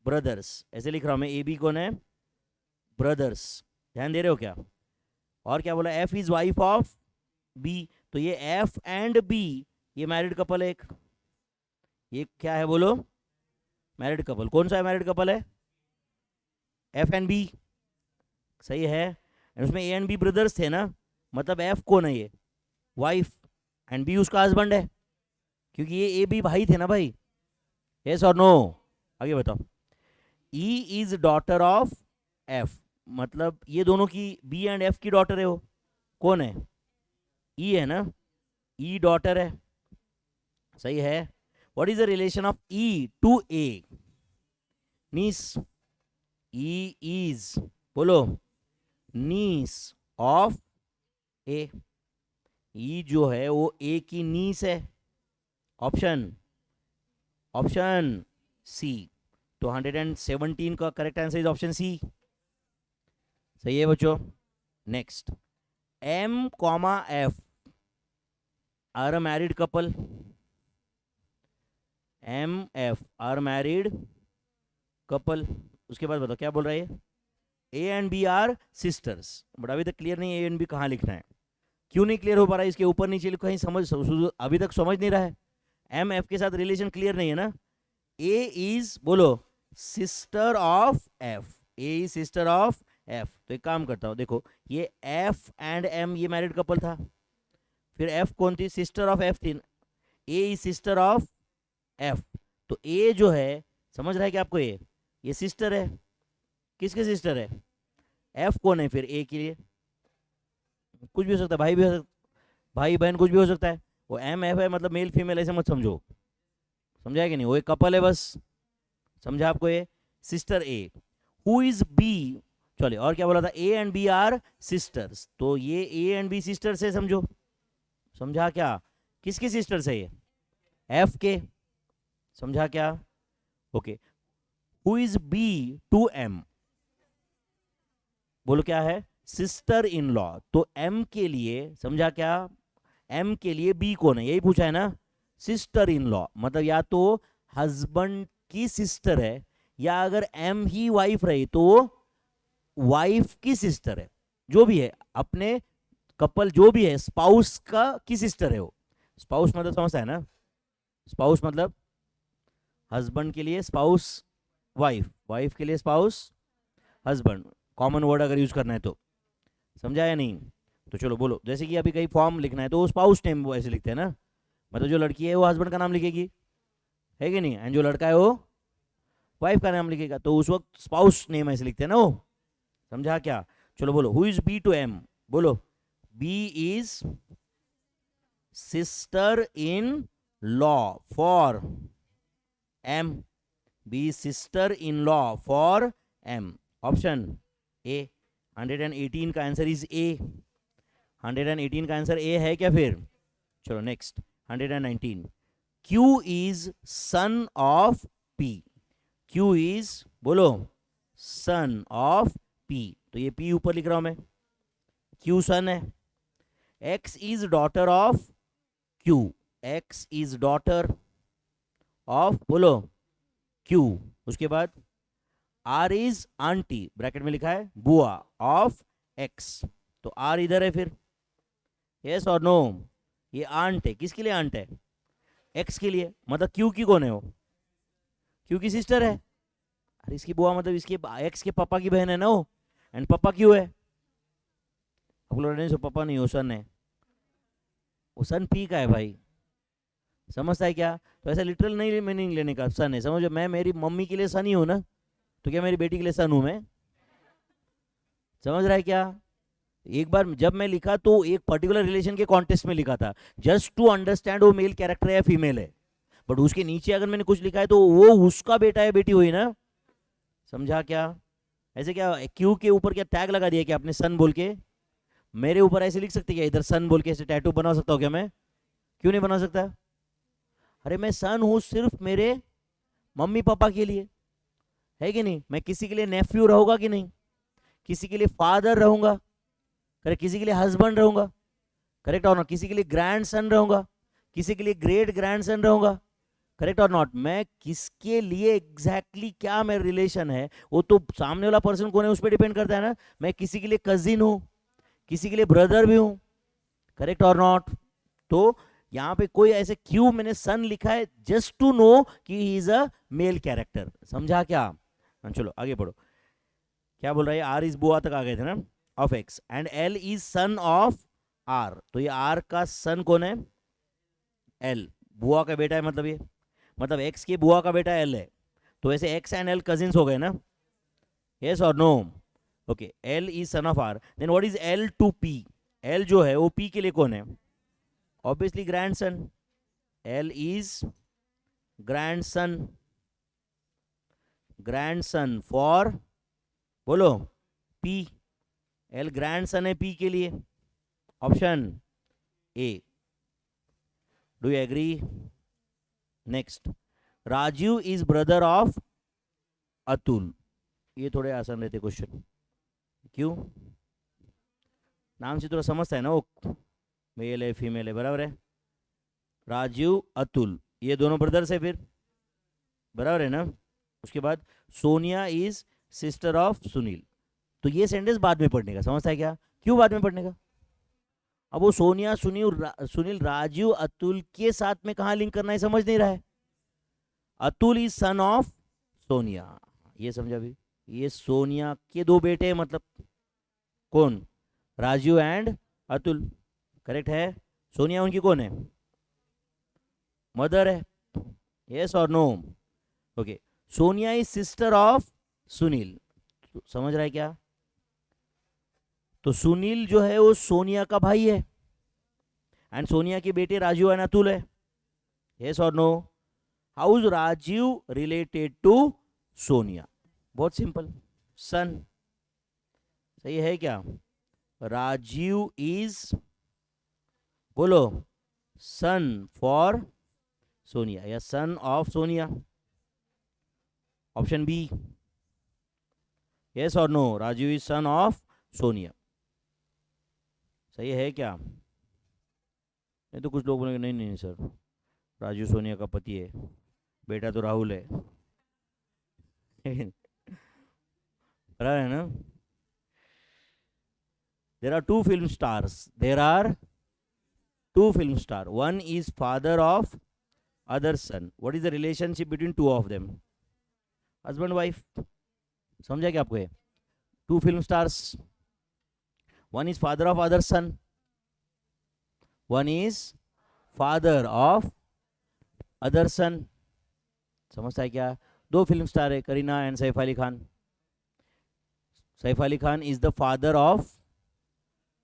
ब्रदर्स। ऐसे लिख रहा हूं मैं, ए बी कौन है? ब्रदर्स। ध्यान दे रहे हो क्या? और क्या बोला? F is wife of B, तो ये एफ एंड बी ये मैरिड कपल है एक। ये क्या है बोलो? Married couple. कौन सा है मैरिड कपल है? F and B. सही है। उसमें ए एंड बी ब्रदर्स थे ना, मतलब एफ कौन है? ये वाइफ, एंड बी उसका हस्बैंड है, क्योंकि ये ए बी भाई थे ना भाई। यस और नो? आगे बताओ। ई इज डॉटर ऑफ एफ, मतलब ये दोनों की, बी एंड एफ की डॉटर है वो। कौन है? ई है ना, ई डॉटर है। सही है। What is the relation of E to A? Niece. E is, बोलो, नीस ऑफ ए। ई जो है वो ए की नीस है। Option C. तो 117 का correct answer is option C. सही है बच्चों। Next, M comma F are a married couple. M F are married couple. उसके बाद बताओ क्या बोल रहा है? A and B are sisters. But अभी तक क्लियर नहीं है ए एंड बी कहाँ लिखना है। क्यों नहीं क्लियर हो पा रहा है? इसके ऊपर नीचे लिखो, कहीं अभी तक समझ नहीं रहा है। एम एफ के साथ रिलेशन क्लियर नहीं है ना। ए इज, बोलो, sister of F. A is sister of F. तो एक काम करता हूं, देखो ये एफ एंड एम ये मैरिड कपल था, फिर एफ कौन थी? सिस्टर ऑफ एफ थी। ए इज सिस्टर ऑफ एफ, तो ए जो है, समझ रहा है कि आपको? ये सिस्टर है। किसके सिस्टर है? एफ कौन है फिर ए के लिए? कुछ भी हो सकता है, भाई भी हो सकता, भाई बहन कुछ भी हो सकता है। वो एम एफ है मतलब मेल फीमेल, ऐसे मत समझो। समझा है कि नहीं? वो एक कपल है बस। समझा आपको? ये sister A. Who is B? चलिए, और क्या बोला था? A and B are sisters, तो ये ए एंड बी सिस्टर्स है, समझो। समझा क्या? किसकी सिस्टर्स है ये? एफ के। समझा क्या? Okay. Who is B to M? बोलो क्या है? Sister in law. तो एम के लिए, समझा क्या? एम के लिए बी कौन है? यही पूछा है ना। सिस्टर इन लॉ मतलब या तो हस्बैंड की सिस्टर है, या अगर एम ही वाइफ रही तो वाइफ की सिस्टर है। जो भी है, अपने कपल जो भी है, स्पाउस का की सिस्टर है वो। स्पाउस मतलब समझता है ना? स्पाउस मतलब हस्बैंड के लिए स्पाउस वाइफ, वाइफ के लिए स्पाउस हस्बैंड। कॉमन वर्ड अगर यूज करना है तो। समझा या नहीं? तो चलो बोलो। जैसे कि अभी कहीं फॉर्म लिखना है तो स्पाउस नेम वो ऐसे लिखते हैं ना, मतलब जो लड़की है वो हस्बैंड का नाम लिखेगी, है कि नहीं? एंड जो लड़का है वो वाइफ का नाम लिखेगा, तो उस वक्त स्पाउस नेम ऐसे लिखते हैं ना वो। समझा क्या? चलो बोलो, who is B to M? बोलो, B is sister in law for M. B sister in law for M. Option A. 118 का आंसर इज ए। 118 का आंसर ए है क्या फिर? चलो next, 119। Q is son of P। Q is, बोलो, son of P, तो ये P ऊपर लिख रहा हूं मैं। Q सन है। X is daughter of Q। X is daughter of, बोलो, Q। उसके बाद R इज आंटी, ब्रैकेट में लिखा है बुआ, ऑफ X, तो R इधर है फिर। यस और नो? ये आंट है। किसके लिए आंट है? एक्स के लिए। मतलब क्यू की कौन है वो? क्यू की सिस्टर है। अरे इसकी बुआ मतलब इसके एक्स के पापा की बहन है ना वो। एंड पापा क्यों है? आप लोग नहीं, पापा नहीं हो, सन है वो। सन पी का है भाई। समझता है क्या? तो ऐसा लिटरल नहीं मीनिंग लेने का। सन है, समझो, मैं मेरी मम्मी के लिए सन ही हूं ना, तो क्या मेरी बेटी के लिए सन हूं मैं? समझ रहा है क्या? एक बार जब मैं लिखा तो एक पर्टिकुलर रिलेशन के कॉन्टेक्स्ट में लिखा था, जस्ट टू अंडरस्टैंड वो मेल कैरेक्टर है या फीमेल है। बट उसके नीचे अगर मैंने कुछ लिखा है तो वो उसका बेटा है, बेटी हुई ना। समझा क्या? ऐसे क्या क्यू के ऊपर क्या टैग लगा दिया कि आपने सन बोल के? मेरे ऊपर ऐसे लिख सकते क्या, इधर सन बोल के ऐसे टैटू बना सकता हूँ क्या मैं? क्यों नहीं बना सकता? अरे मैं सन हूं सिर्फ मेरे मम्मी पापा के लिए, है कि नहीं? मैं किसी के लिए नेफ्यू रहूंगा कि नहीं? किसी के लिए फादर रहूंगा, करेक्ट? किसी के लिए हस्बैंड रहूंगा, करेक्ट और नॉट? किसी के लिए ग्रैंड सन रहूंगा, किसी के लिए ग्रेट ग्रैंड सन रहूंगा, करेक्ट और नॉट? मैं किसके लिए एग्जैक्टली क्या मेरा रिलेशन है, वो तो सामने वाला पर्सन कौन है उस पर डिपेंड करता है ना। मैं किसी के लिए कजिन हूं, किसी के लिए ब्रदर भी हूं, करेक्ट और नॉट? तो यहाँ पे कोई ऐसे क्यों मैंने सन लिखा है, जस्ट टू नो कि he is a male character, समझा क्या? चलो आगे बढ़ो। क्या बोल रहा है? आर इज बुआ तक आ गए थे ना, of X, and L is son of R. तो ये आर का सन कौन है? एल, बुआ का बेटा है, मतलब ये, मतलब एक्स की बुआ का बेटा एल है। तो ऐसे एक्स एंड एल कजिन्स हो गए ना, यस और no? Okay, L is son of R, then what is L to P? L जो है वो पी के लिए कौन है? Obviously grandson. L is grandson, grandson for, बोलो, पी। एल ग्रैंडसन है पी के लिए, option A. Do you agree? Next, Rajiv is brother of Atul. ये थोड़े आसान रहते क्वेश्चन, क्यों? नाम से थोड़ा समझता है ना वो, मेल है फीमेल है, बराबर है? राजीव अतुल ये दोनों ब्रदर्स है फिर, बराबर है ना? उसके बाद Sonia is sister of Sunil. तो ये सेंटेंस बाद में पढ़ने का, समझता है क्या? क्यों बाद में पढ़ने का? अब वो सोनिया सुनील राजीव अतुल के साथ में कहाँ लिंक करना है समझ नहीं रहा है। Atul is son of Sonia, ये समझा भी? ये सोनिया के दो बेटे हैं, मतलब कौन? राजीव एंड अतुल, करेक्ट है? सोनिया उनकी कौन है? मदर है, यस और no? Okay, Sonia is sister of Sunil, तो समझ रहा है क्या? तो सुनील जो है वो सोनिया का भाई है, एंड सोनिया के बेटे राजीव एंड अतुल है, यस और no? How is Rajiv related to Sonia? बहुत सिंपल, सन। सही है क्या? राजीव इज, बोलो, सन फॉर सोनिया या son of Sonia, option B, yes और no? Rajiv is son of Sonia, सही है क्या? नहीं तो कुछ लोग बोलेंगे नहीं नहीं सर, राजू सोनिया का पति है, बेटा तो राहुल है। बराबर है ना? There are two film stars, there are two film star, one is father of other son. What is the relationship between two of them? Husband wife, समझा क्या आपको? ये two film stars, one is father of other son, one is father of other son, समझता है क्या? दो film star है, Kareena and Saif Ali Khan. Saif Ali Khan is the father of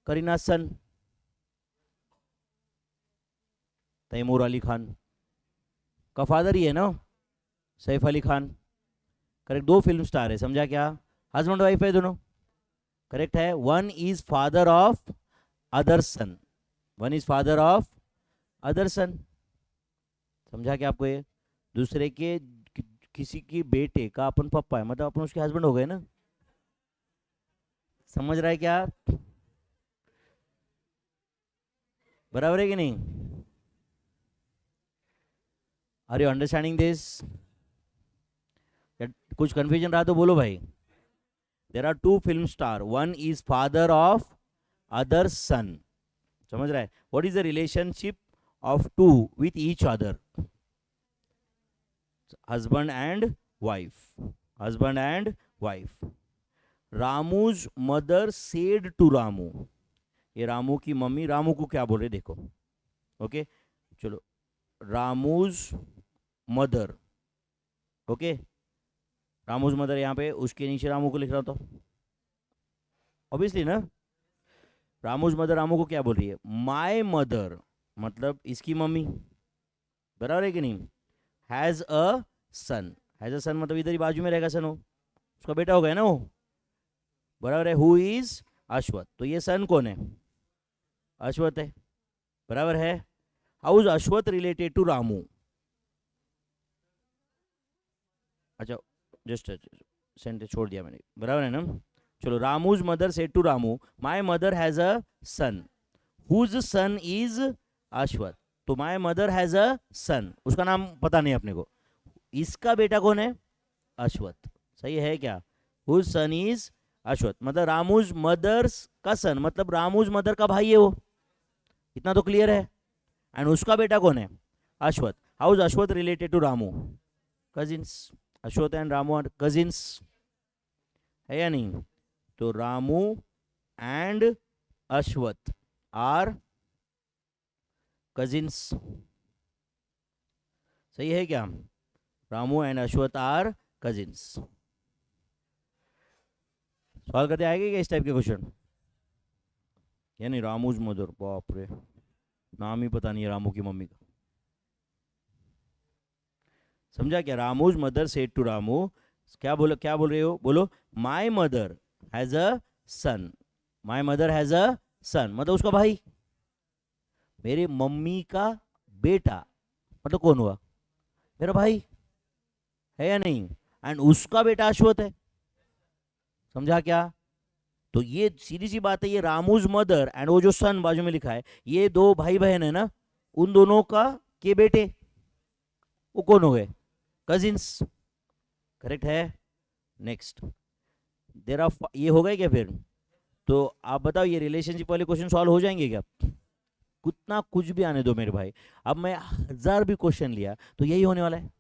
Kareena son, Taimur Ali Khan का फादर ही है ना सैफ अली खान, करेक्ट? दो फिल्म स्टार है, समझा क्या? हस्बैंड वाइफ है दोनों, करेक्ट है? One is father of other son, one is father of other son, समझा क्या आपको? ये दूसरे के किसी की बेटे का अपन पप्पा है, मतलब अपन उसके हस्बैंड हो गए ना, समझ रहा है क्या? बराबर है कि नहीं? Are you understanding this? कुछ कंफ्यूजन रहा तो बोलो भाई। There are two film star, one is father of other son, समझ रहा है? What is the relationship of two with each other? Husband and wife, husband and wife. Ramu's mother said to Ramu, ये रामू की मम्मी रामू को क्या बोल रहे देखो, ओके? चलो, रामूज मदर, ओके? रामूज मदर यहाँ पे उसके नीचे रामू को लिख रहा था, ऑब्वियसली ना? रामूज मदर रामू को क्या बोल रही है? माय मदर, मतलब इसकी मम्मी, बराबर है कि नहीं? Has a sun, has a son मतलब इधर ही बाजू में रहेगा सन, हो उसका बेटा हो गया ना वो, बराबर है? हु इज अश्वत्थ, तो ये सन कौन है? अश्वत्थ है, बराबर है। How is Ashwath related to Ramu? अच्छा, जस्ट सेंटेंस छोड़ दिया मैंने, बराबर है ना? चलो, Ramu's mother said to Ramu, my mother has a son whose son is Ashwath. तो my mother has a son, उसका नाम पता नहीं अपने को, इसका बेटा कौन है? अश्वत्थ। सही है क्या? हुज सन इज अश्वत्थ, मतलब रामूज मदर्स का सन, मतलब रामूज मदर का भाई है वो, इतना तो क्लियर है। एंड उसका बेटा कौन है? Ashwath. How is Ashwath related to Ramu? Cousins. Ashwath and Ramu are cousins, है या नहीं? तो Ramu and Ashwath are cousins. सही है क्या? Ramu and Ashwath are cousins. Solve करते आएगा क्या इस टाइप के क्वेश्चन? यानी रामूज मदर, बाप रे, नाम ही पता नहीं है रामू की मम्मी का। समझा क्या? Ramu's mother said to Ramu, क्या बोलो, क्या बोल रहे हो? बोलो, my mother has a son, my mother has a son मतलब उसका भाई, मेरी मम्मी का बेटा मतलब कौन हुआ? मेरा भाई, है या नहीं? एंड उसका बेटा अश्वत्थ है। समझा क्या? तो ये सीधी सी बात है, ये रामूज मदर एंड वो जो सन बाजू में लिखा है, ये दो भाई बहन है ना, उन दोनों का के बेटे वो कौन हो गए? कजिन्स। करेक्ट है। नेक्स्ट, देर आर, ये हो गए क्या फिर? तो आप बताओ, ये रिलेशनशिप वाले क्वेश्चन सॉल्व हो जाएंगे क्या? कितना कुछ भी आने दो मेरे भाई, अब मैं 1000 भी क्वेश्चन लिया तो यही होने वाला है।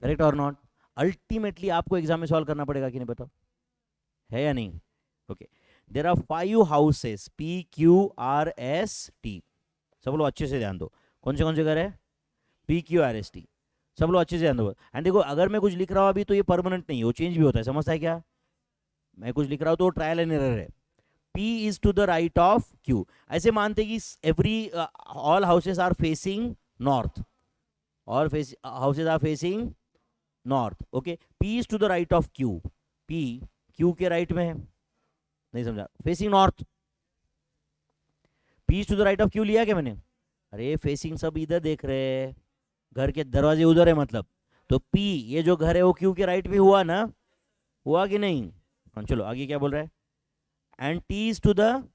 करेक्ट और नॉट? अल्टीमेटली आपको एग्जाम में सॉल्व करना पड़ेगा कि नहीं, बताओ, है या नहीं? Okay, there are 5 houses, PQRST, सब लोग अच्छे से ध्यान दो। कौन से घर है? PQRST, सब लोग अच्छे से ध्यान दो। एंड देखो, अगर मैं कुछ लिख रहा हूँ अभी तो ये परमानेंट नहीं है, वो चेंज भी होता है, समझता है क्या? मैं कुछ लिख रहा हूँ तो ट्रायल एंड एरर है। P is to the right of Q, ऐसे मानते कि every all houses are facing north, और houses are facing north. Okay, P is to the right of Q, P Q के राइट में है, नहीं समझा? Facing north, P is to the right of Q लिया क्या मैंने? अरे फेसिंग सब इधर देख रहे हैं, घर के दरवाजे उधर है मतलब, तो P, ये जो घर है वो Q के राइट में हुआ ना, हुआ कि नहीं? हाँ, चलो आगे क्या बोल रहा है? And T is to the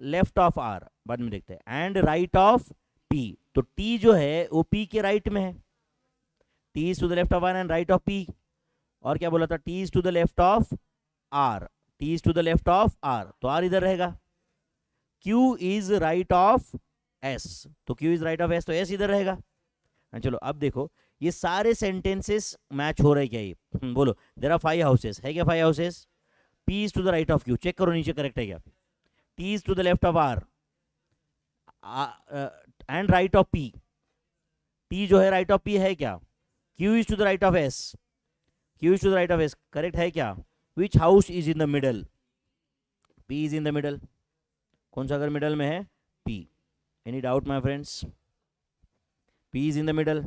left of R, बाद में देखते हैं, एंड राइट ऑफ P, तो T जो है वो P के राइट में है, T is to the left of R and right of P। और क्या बोला था? T is to the left of R, T is to the left of R, तो R इधर रहेगा। Q is right of S, तो Q is right of S, तो S इधर रहेगा। चलो अब देखो, ये सारे सेंटेंसेस मैच हो रहे क्या? ये बोलो, देयर आर 5 हाउसेस, है क्या 5 houses? P is to the right of Q, check करो नीचे करेक्ट है क्या? T is to the left of R and right of P, T जो है राइट ऑफ P है क्या? Q is to the right of S, Q is to the right of S, correct है क्या? Which house is in the middle? P is in the middle, कौन सा अगर middle में है? P। Any doubt my friends? P is in the middle.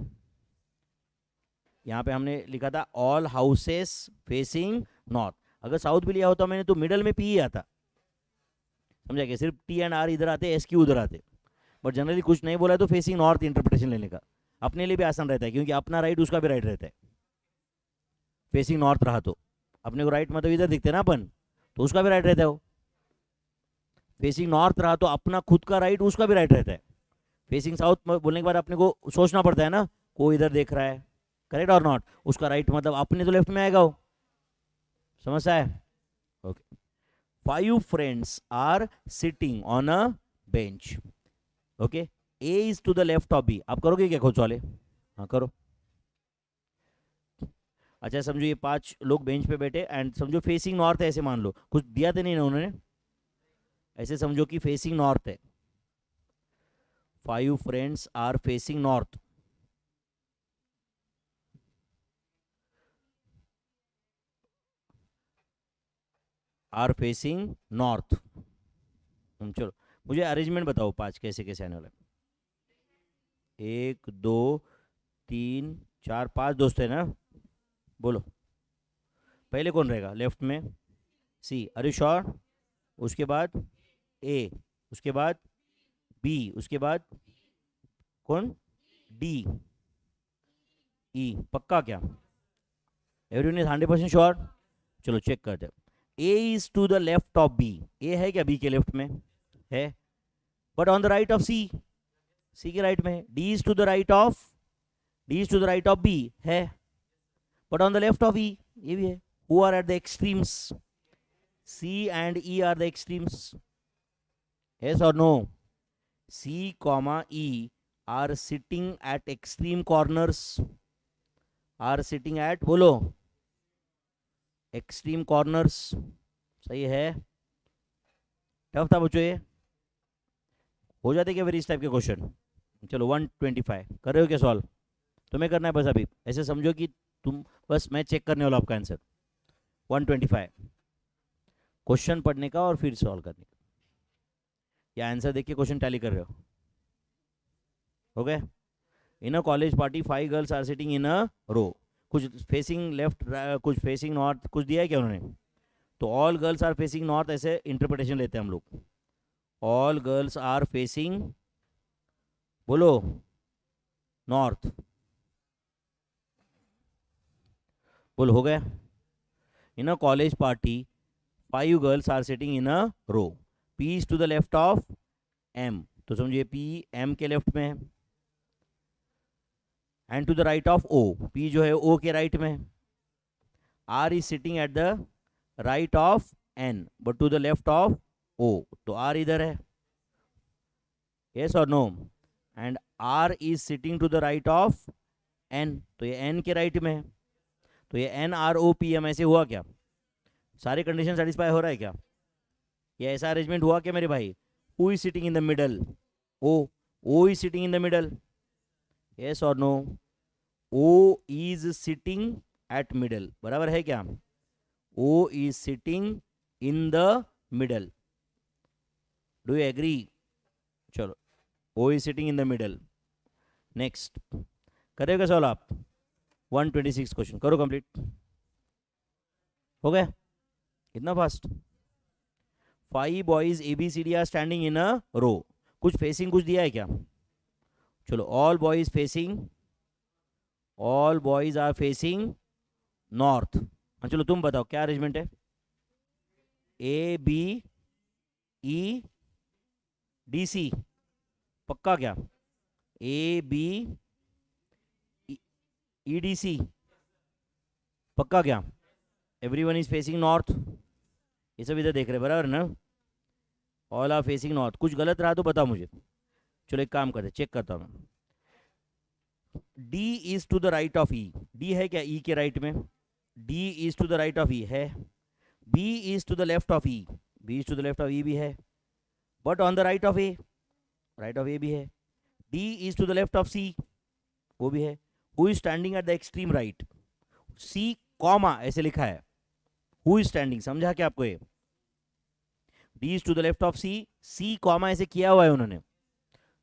यहाँ पे हमने लिखा था ऑल हाउसेस फेसिंग नॉर्थ, अगर साउथ भी लिया होता मैंने तो मिडल में P ही आता, समझा क्या? सिर्फ T एंड R इधर आते, SQ उधर आते, बट जनरली कुछ नहीं बोला है तो फेसिंग नॉर्थ इंटरप्रिटेशन लेने का अपने लिए भी आसान रहता है, क्योंकि अपना राइट उसका भी राइट रहता है। फेसिंग नॉर्थ रहा तो अपने को राइट मतलब इधर दिखते ना अपन, तो उसका भी राइट रहता है वो। फेसिंग नॉर्थ रहा तो अपना खुद का राइट उसका भी राइट रहता है। फेसिंग साउथ बोलने के बाद अपने को सोचना पड़ता है ना, कोई इधर देख रहा है, करेक्ट और नॉट? उसका राइट मतलब अपने तो लेफ्ट में आएगा वो, समझता है? Okay, 5 friends are sitting on a bench. Okay, A is to the left of B, आप करोगे क्या खोज वाले? हाँ करो। अच्छा समझो, ये 5 लोग बेंच पे बैठे एंड समझो फेसिंग नॉर्थ है, ऐसे मान लो, कुछ दिया तो नहीं ना उन्होंने, ऐसे समझो कि फेसिंग नॉर्थ है, 5 friends are facing north, are facing north. चलो मुझे अरेंजमेंट बताओ, 5 कैसे कैसे आने वाला है? 1 2 3 4 5 दोस्त है ना, बोलो पहले कौन रहेगा लेफ्ट में? सी, आर यू श्योर? उसके बाद ए, उसके बाद बी, उसके बाद कौन, डी, ई। पक्का क्या? Everyone is 100% sure? चलो चेक करते हैं। A is to the left of B, A है क्या बी के लेफ्ट में? है। But on the right of C, C के राइट में है। D is to the right of, D is to the right of B है, but on the left of E, ये भी है। Who are at the extremes? C and E are the extremes, yes or no? C comma E are sitting at extreme corners, are sitting at, बोलो, extreme corners। सही है। Tough था बच्चों ये, हो जाते क्या फिर इस टाइप के क्वेश्चन। चलो 125 कर रहे हो क्या सॉल्व? तुम्हें करना है बस। अभी ऐसे समझो कि तुम बस, मैं चेक करने वाला आपका आंसर। 125 क्वेश्चन पढ़ने का और फिर सॉल्व करने का, या आंसर देख के क्वेश्चन टैली कर रहे हो? Okay. In a college party 5 girls are sitting in a row, कुछ फेसिंग लेफ्ट, कुछ फेसिंग नॉर्थ, कुछ दिया है क्या उन्होंने? तो all girls are facing north, ऐसे इंटरप्रिटेशन लेते हैं हम लोग। ऑल गर्ल्स आर फेसिंग, बोलो, नॉर्थ। बोलो, हो गया। In a college party 5 girls are sitting in a row, P is to the left of M, तो समझिए पी एम के लेफ्ट में है, and to the right of O, P जो है ओ के राइट में है। R is sitting at the right of N but to the left of O, तो आर इधर है, यस और no? And R is sitting to the right of N, तो ये एन के राइट में है, तो ये N R O P M, ऐसे हुआ क्या? सारे कंडीशन सेटिस्फाई हो रहा है क्या? ये ऐसा अरेंजमेंट हुआ क्या मेरे भाई? Who is sitting in the middle? O, O is sitting in the middle, yes और no? O is sitting at middle, बराबर है क्या? O is sitting in the middle, do you agree? चलो, O is sitting in the middle. Next करेगा सवाल आप? 126 question करो complete. हो गया इतना fast? 5 boys A B C D are standing in a row, कुछ फेसिंग कुछ दिया है क्या? चलो, all boys facing, all boys are facing north. हाँ चलो तुम बताओ क्या अरेंजमेंट है? A B E D C, पक्का क्या? A B E D C, पक्का क्या? एवरीवन इज फेसिंग नॉर्थ, ये सब इधर देख रहे बराबर ना? All are facing north. कुछ गलत रहा तो बताओ मुझे। चलो एक काम करते, चेक करता हूँ मैं। D is to the right of E, D है क्या ई के राइट में? D is to the right of E है। B is to the left of E, B is to the left of E भी है, but on the right of A, right of A भी है। D is to the left of C, वो भी है। Who is standing at the extreme right? C comma ऐसे लिखा है, हु इज स्टैंडिंग, समझा क्या आपको ये? D is to the left of C, C comma ऐसे किया हुआ है उन्होंने।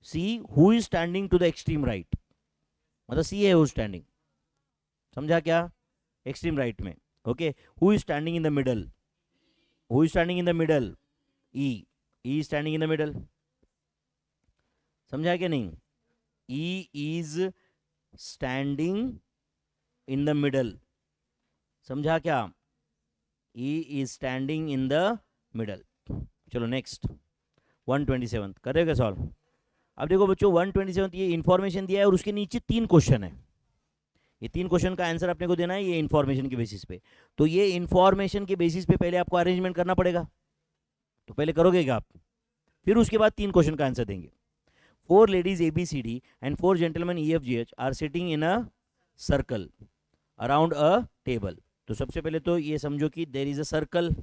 C who is standing to the extreme right, मतलब सी है हु स्टैंडिंग, समझा क्या? एक्सट्रीम राइट में। Okay, who is standing in the middle? Who is standing in the middle? E, E standing in the middle, समझा क्या नहीं? E is standing in the middle, समझा क्या? E is standing in the middle. चलो next 127 करेगा solve. अब देखो बच्चों 127 ये इन्फॉर्मेशन दिया है और उसके नीचे 3 क्वेश्चन है। ये 3 क्वेश्चन का आंसर अपने को देना है ये इन्फॉर्मेशन के बेसिस पे। तो ये इन्फॉर्मेशन के बेसिस पे पहले आपको अरेंजमेंट करना पड़ेगा, तो पहले करोगे क्या आप? फिर उसके बाद 3 क्वेश्चन का आंसर देंगे। 4 ladies A B C D and 4 gentlemen E F G H are sitting in a circle around a table। तो सबसे पहले तो ये समझो कि देयर इज अ सर्कल,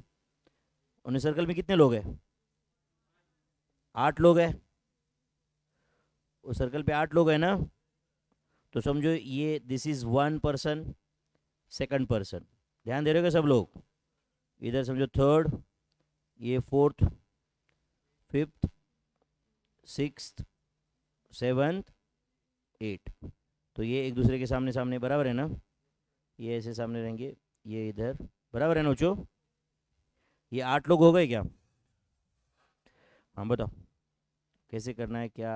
उन सर्कल में कितने लोग हैं? 8 लोग हैं। उस सर्कल पे 8 लोग हैं ना, तो समझो ये this is 1 person, second person, ध्यान दे रहे हो क्या सब लोग? इधर समझो थर्ड, ये fourth, fifth, sixth, seventh, eight, तो ये एक दूसरे के सामने सामने बराबर है ना? ये ऐसे सामने रहेंगे, ये इधर, बराबर है ना बच्चों? ये 8 लोग हो गए क्या? हाँ बताओ कैसे करना है क्या,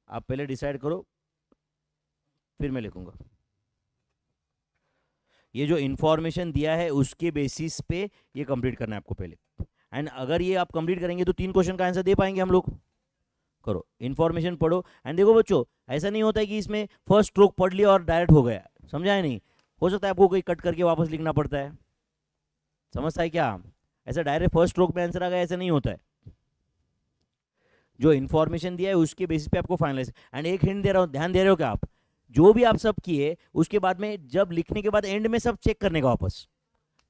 आप पहले डिसाइड करो फिर मैं लिखूंगा। ये जो इन्फॉर्मेशन दिया है उसके बेसिस पे ये कंप्लीट करना है आपको पहले, एंड अगर ये आप कंप्लीट करेंगे तो 3 क्वेश्चन का आंसर दे पाएंगे हम लोग। करो इन्फॉर्मेशन पढ़ो, एंड देखो बच्चों ऐसा नहीं होता है कि इसमें फर्स्ट स्ट्रोक पढ़ लिया और डायरेक्ट हो गया, समझा है नहीं, हो सकता है आपको कोई कट करके वापस लिखना पड़ता है, समझता है क्या, ऐसा डायरेक्ट फर्स्ट स्ट्रोक में आंसर आ गया ऐसा नहीं होता है। जो इन्फॉर्मेशन दिया है उसके बेसिस पे आपको फाइनलाइज, एंड एक हिंट दे रहा हूँ, ध्यान दे रहे हो क्या आप, जो भी आप सब किए उसके बाद में जब लिखने के बाद एंड में सब चेक करने का वापस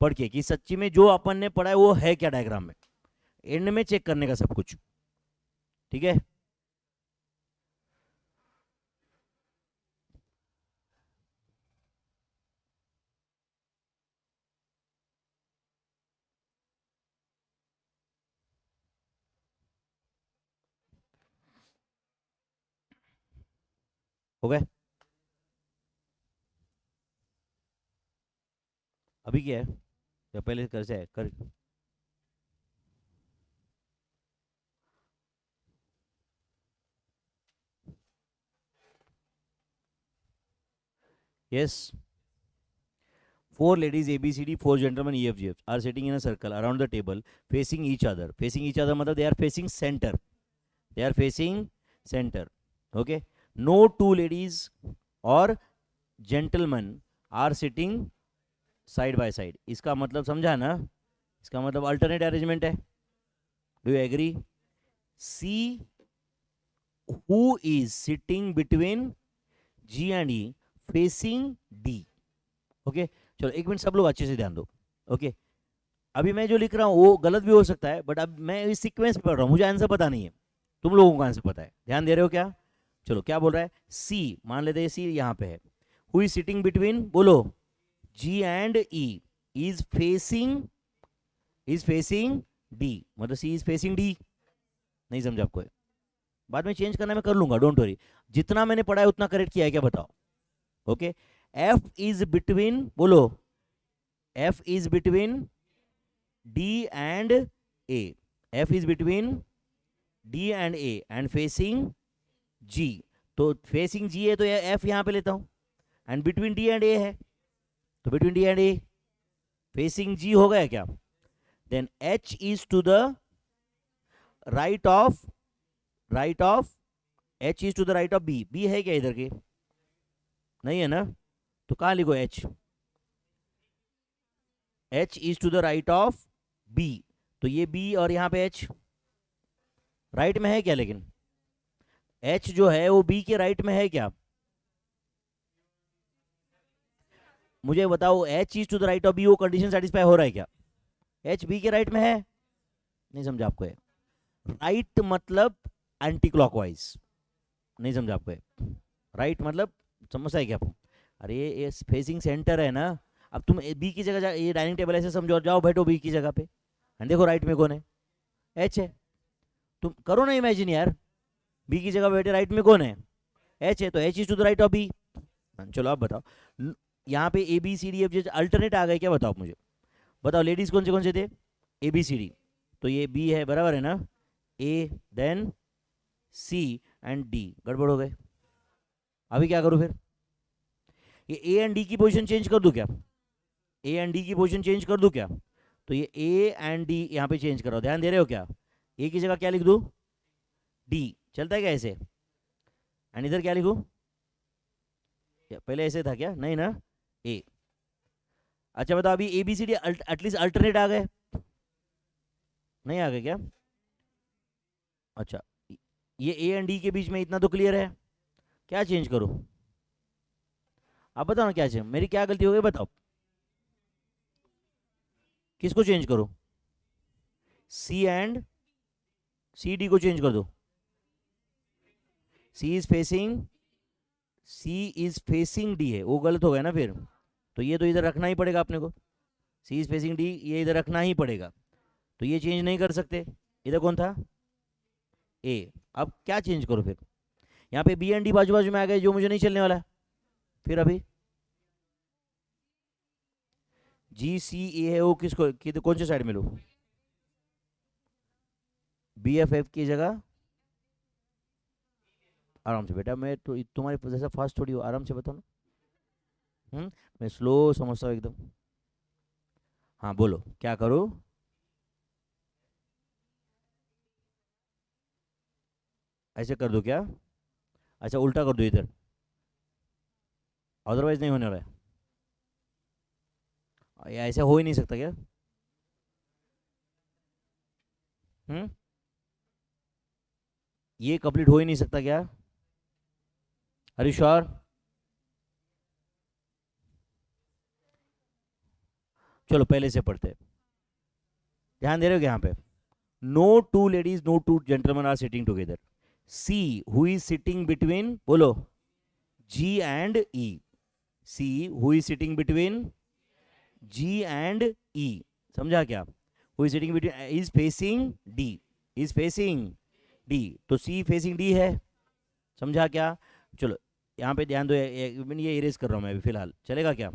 पढ़ के कि सच्ची में जो अपन ने पढ़ा है वो है क्या डायग्राम में, एंड में चेक करने का सब कुछ, ठीक है। हो गए, अभी क्या है या पहले कर से है कर। Yes, 4 ladies A B C D, 4 gentlemen E F G H are sitting in a circle around the table facing each other. Facing each other मतलब they are facing center. They are facing center. Okay. No 2 ladies or gentlemen are sitting side by side. इसका मतलब समझा ना, इसका मतलब alternate arrangement है. Do you agree? See who is sitting between G and E facing D. Okay. चलो एक minute सब लोग अच्छे से ध्यान दो। ओके, अभी मैं जो लिख रहा हूँ वो गलत भी हो सकता है, बट अब मैं इस सीक्वेंस पढ़ रहा हूँ, मुझे आंसर पता नहीं है, तुम लोगों को आंसर पता है, ध्यान दे रहे हो क्या। चलो क्या बोल रहा है, सी मान लेते हैं सी यहाँ पे है, हु इज सिटिंग बिटवीन, बोलो G and E, is facing D, मतलब सी इज फेसिंग डी, नहीं समझा आपको, बाद में चेंज करना मैं कर लूंगा, डोंट वरी, जितना मैंने पढ़ा है उतना करेक्ट किया है क्या बताओ। ओके, एफ इज बिटवीन, बोलो F is between D and A, F is between D and A and facing G, तो फेसिंग जी है तो एफ यहां पे लेता हूं, and between D and A है तो between D and A facing G हो गया क्या, then H is to the right of, H is to the right of B, B है क्या इधर के, नहीं है ना, तो कहां लिखो H, H is to the right of B, तो ये बी और यहां पे एच राइट में है क्या, लेकिन एच जो है वो बी के राइट में है क्या, मुझे बताओ H is to the right of B, वो कंडीशन सेटिस्फाई हो रहा है क्या, एच बी के राइट में है, नहीं समझा आपको, है राइट मतलब एंटी क्लॉकवाइज, नहीं समझा आपको, राइट मतलब समझता है क्या आपको, अरे ये फेसिंग सेंटर है ना, अब तुम बी की जगह ये डाइनिंग टेबल ऐसे समझो, जाओ बैठो बी की जगह पे, एंड देखो राइट में कौन है, एच है, तुम करो ना इमेजिन यार, बी की जगह बैठे राइट में कौन है, एच है, तो H is to the right of B. चलो आप बताओ, यहाँ पे A B C D F G alternate आ गए क्या, बताओ मुझे, बताओ लेडीज कौन से थे, ए बी सी डी, तो ये बी है बराबर है ना, A then C and D, गड़बड़ हो गए, अभी क्या करूँ फिर, ये ए एंड डी की पोजीशन चेंज कर दूं क्या, ए एंड डी की पोजीशन चेंज कर दूं क्या, तो ये ए एंड डी यहाँ पे चेंज करो, ध्यान दे रहे हो क्या, ए की जगह क्या लिख दूं, डी, चलता है क्या ऐसे, एंड इधर क्या लिखूं, पहले ऐसे था क्या, नहीं ना, ए, अच्छा बताओ अभी A B C D at least alternate आ गए, नहीं आ गए क्या, अच्छा ये ए एंड डी के बीच में इतना तो क्लियर है, क्या चेंज करूं, आप बताओ ना क्या चेंज, मेरी क्या गलती हो गई बताओ, किसको चेंज करो, सी एंड सी डी को चेंज कर दो, C is facing, C is facing D है, वो गलत हो गया ना फिर, तो ये तो इधर रखना ही पड़ेगा अपने को, सी इज फेसिंग डी, ये इधर रखना ही पड़ेगा, तो ये चेंज नहीं कर सकते, इधर कौन था, ए, अब क्या चेंज करो फिर, यहाँ पे बी एंड डी बाजू बाजू में आ गए जो मुझे नहीं चलने वाला है, फिर अभी जी सी ए है वो किसको कौन से साइड में लो, बी एफ एफ की जगह, आराम से बेटा, मैं तो तुम्हारे जैसा फास्ट थोड़ी हो, आराम से बताओ ना। मैं स्लो समझता हूँ एकदम। हाँ बोलो क्या करो। ऐसे कर दो क्या? अच्छा उल्टा कर दो इधर, अदरवाइज नहीं होने वाला है, ऐसा हो ही नहीं सकता क्या? हम्म ये कंप्लीट हो ही नहीं सकता क्या? Are you sure? चलो पहले से पढ़ते हैं। ध्यान दे रहे हो क्या यहाँ पे? No two ladies, no two gentleman are sitting together. C who is sitting between, बोलो, G and E. C who is sitting between G and E, समझा क्या? Who is sitting between is facing D, is facing D, तो C facing D है, समझा क्या? चलो यहाँ पे ध्यान दो, ये इरेज कर रहा हूँ मैं अभी फिलहाल, चलेगा क्या?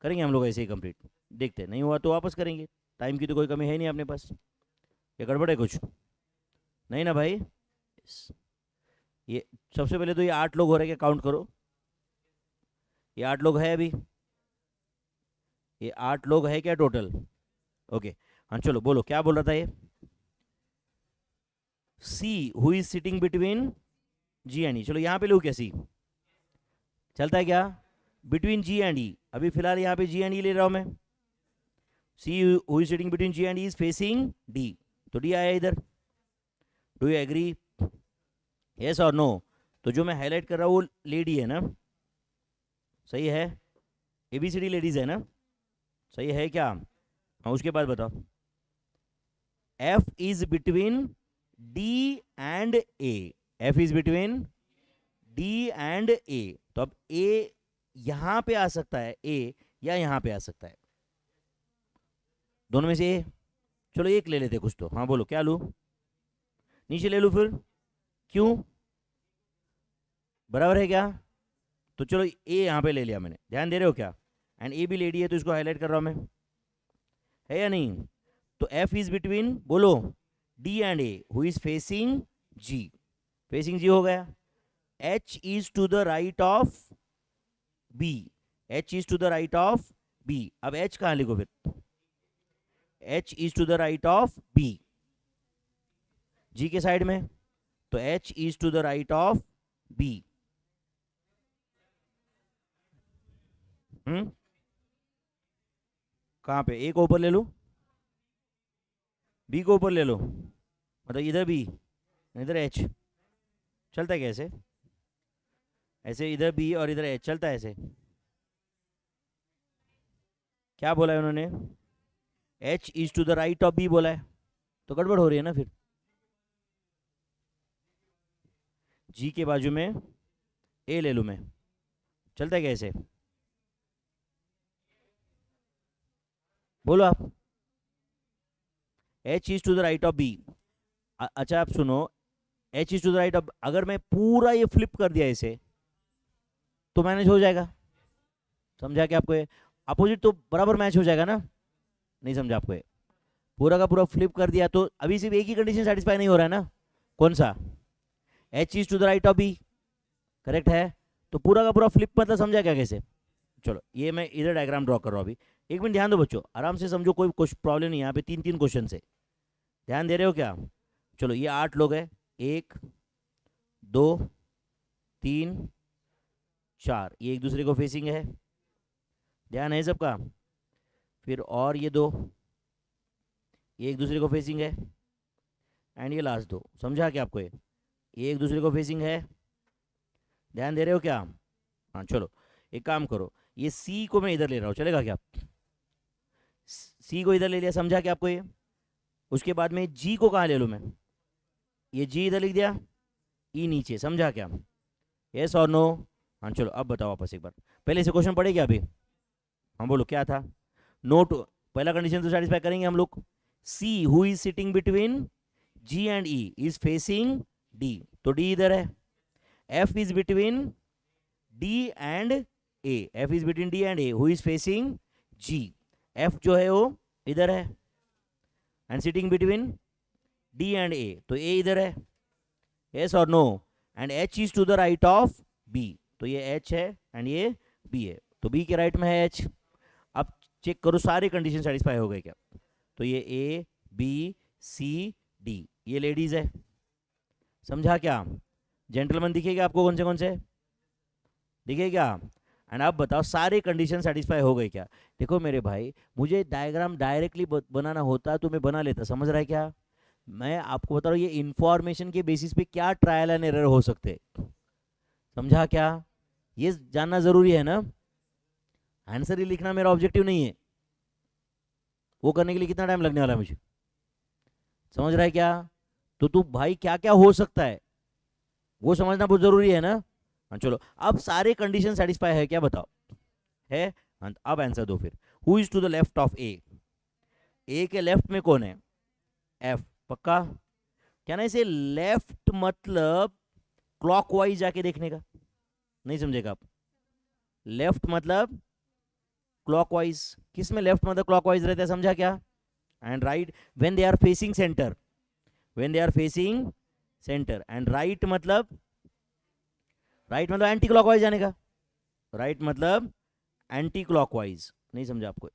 करेंगे हम लोग ऐसे ही कंप्लीट, देखते हैं, नहीं हुआ तो वापस करेंगे। टाइम की तो कोई कमी है नहीं अपने पास, ये गड़बड़ है कुछ? नहीं ना भाई? Yes. ये सबसे पहले तो ये 8 लोग हो रहे हैं क्या, काउंट करो। ये 8 लोग है अभी, ये 8 लोग है क्या टोटल? ओके। हाँ चलो बोलो क्या बोल रहा था ये? C who is sitting between G and E, चलो यहाँ पे लो क्या, सी चलता है क्या? बिटवीन जी एंड ई, अभी फिलहाल यहाँ पे जी एंड ई ले रहा हूँ मैं। C who is sitting between G and E is facing D, तो डी आया इधर। Do you agree? यस और नो? तो जो मैं हाईलाइट कर रहा हूँ वो लेडी है ना, सही है? एबीसीडी लेडीज है ना, सही है क्या? हाँ उसके बाद बताओ। F is between D and A, F is between D and A, तो अब ए यहां पे आ सकता है, ए या यहां पे आ सकता है, दोनों में से ए। चलो एक ले लेते कुछ तो, हाँ बोलो क्या लूँ? नीचे ले लूँ फिर? क्यों? बराबर है क्या? तो चलो ए यहाँ पे ले लिया मैंने, ध्यान दे रहे हो क्या? एंड ए भी लेडी है तो इसको हाईलाइट कर रहा हूँ मैं, है या नहीं? तो एफ इज बिटवीन, बोलो, D and A who is facing G, facing G हो गया। H is to the right of B, H is to the right of B, अब एच कहाँ लिखो फिर? H is to the right of B, G के side में, तो H is to the right of B. Hmm कहाँ पे? ए को ऊपर ले लो, बी को ऊपर ले लो, मतलब इधर बी इधर एच, चलता है कैसे? ऐसे इधर बी और इधर एच चलता है ऐसे? क्या बोला है उन्होंने? H is to the right of B बोला है, तो गड़बड़ हो रही है ना फिर। जी के बाजू में ए ले लूँ मैं, चलता है कैसे? बोलो आप। H is to the right of B, अच्छा आप सुनो, H is to the right of, अगर मैं पूरा ये फ्लिप कर दिया इसे तो मैनेज हो जाएगा, समझा क्या आपको? ये अपोजिट तो बराबर मैच हो जाएगा ना, नहीं समझा आपको? ये पूरा का पूरा फ्लिप कर दिया तो अभी सिर्फ एक ही कंडीशन सेटिस्फाई नहीं हो रहा है ना, कौन सा? H is to the right of B, correct है? तो पूरा का पूरा फ्लिप मतलब समझा क्या कैसे? चलो ये मैं इधर डायग्राम ड्रॉ कर रहा हूँ अभी, एक मिनट ध्यान दो बच्चों, आराम से समझो, कोई कुछ प्रॉब्लम नहीं, यहाँ पे 3 3 क्वेश्चन है, ध्यान दे रहे हो क्या? चलो ये 8 लोग हैं, 1 2 3 4, ये एक दूसरे को फेसिंग है, ध्यान है सबका? फिर और ये 2, ये एक दूसरे को फेसिंग है, एंड ये लास्ट 2, समझा क्या आपको? ये एक दूसरे को फेसिंग है, ध्यान दे रहे हो क्या? हाँ चलो एक काम करो, ये सी को मैं इधर ले रहा हूँ, चलेगा क्या? सी को इधर ले लिया, समझा क्या आपको ये? उसके बाद में जी को कहाँ ले लूँ मैं? ये जी इधर लिख दिया, ई नीचे, समझा क्या? यस और नो? हाँ चलो अब बताओ वापस एक बार, पहले से क्वेश्चन पढ़े क्या अभी? हाँ बोलो क्या था? नो टू, पहला कंडीशन तो सेटिस्फाई करेंगे हम लोग। C who is sitting between G and E is facing D, तो डी इधर है। F is between D and A, F is between D and A who is facing G, F जो है वो इधर है, and sitting between D and A, तो A इधर है, यस और no, and H is to the right of B, तो ये एच है एंड ये बी है, तो बी के राइट में है एच। अब चेक करो सारे कंडीशन सेटिस्फाई हो गए क्या, तो ये ए बी सी डी, ये लेडीज है, समझा क्या? जेंटलमैन दिखेगा आपको कौन से दिखे क्या? एंड आप बताओ सारे कंडीशन सेटिस्फाई हो गए क्या? देखो मेरे भाई, मुझे डायग्राम डायरेक्टली बनाना होता तो मैं बना लेता, समझ रहा है क्या? मैं आपको बता रहा हूँ ये इंफॉर्मेशन के बेसिस पे क्या ट्रायल एंड एरर हो सकते, समझा क्या? ये जानना जरूरी है ना। आंसर ही लिखना मेरा ऑब्जेक्टिव नहीं है, वो करने के लिए कितना टाइम लगने वाला है मुझे, समझ रहा है क्या? तो तू भाई क्या क्या हो सकता है वो समझना बहुत जरूरी है ना। हाँ चलो, अब सारे कंडीशन सेटिस्फाई है क्या बताओ, है? हाँ, अब आंसर दो फिर। Who is to the left of A के लेफ्ट में कौन है? एफ, पक्का? क्या ना इसे लेफ्ट मतलब क्लॉकवाइज जाके देखने का, नहीं समझेगा आप? लेफ्ट मतलब क्लॉकवाइज, किस में लेफ्ट मतलब क्लॉकवाइज रहता है, समझा क्या? And right when they are facing centre, when they are facing centre, and right मतलब एंटी क्लॉकवाइज जाने का, राइट मतलब एंटी क्लॉकवाइज, नहीं समझा आपको?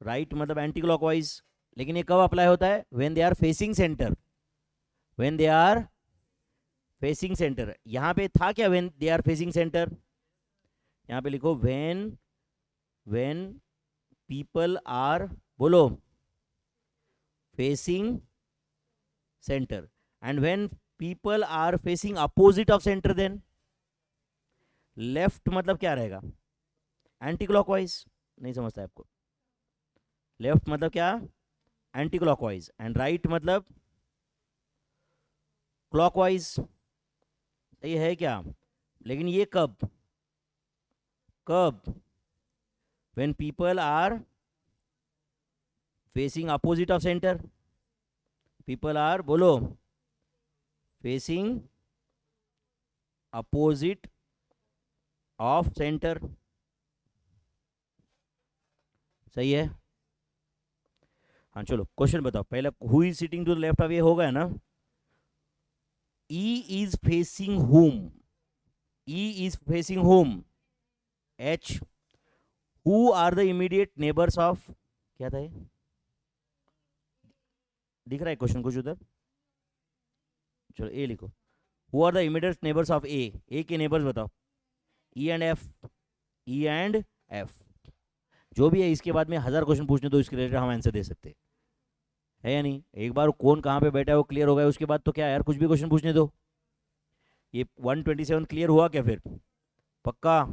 राइट मतलब एंटी क्लॉकवाइज, लेकिन ये कब अप्लाई होता है? When they are facing centre, when they are facing centre. यहां पे था क्या when they are facing centre? यहां पे लिखो व्हेन पीपल आर, बोलो, facing centre, and when people are facing opposite of centre, then left मतलब क्या रहेगा? एंटी क्लॉकवाइज, नहीं समझता है आपको? लेफ्ट मतलब क्या? एंटी क्लॉकवाइज, एंड राइट मतलब क्लॉकवाइज, ये है क्या? लेकिन ये कब कब? When people are facing opposite of centre, people are, बोलो, फेसिंग अपोजिट ऑफ सेंटर, सही है? हाँ चलो क्वेश्चन बताओ पहले, who is sitting to the left of, ये होगा ना? E is facing home, E is facing home, H, who are the immediate neighbours of, क्या था ये, दिख रहा है क्वेश्चन कुछ उधर? चलो ए लिखो, who are the immediate neighbours of A के नेबर्स बताओ, E and F, E and F, जो भी है इसके बाद में 1000 क्वेश्चन पूछने दो इसके रिलेटेड, हम आंसर दे सकते हैं, है या नहीं? एक बार कौन कहाँ पे बैठा है वो क्लियर हो गया, उसके बाद तो क्या यार, कुछ भी क्वेश्चन पूछने दो। ये 127 क्लियर हुआ क्या फिर, पक्का?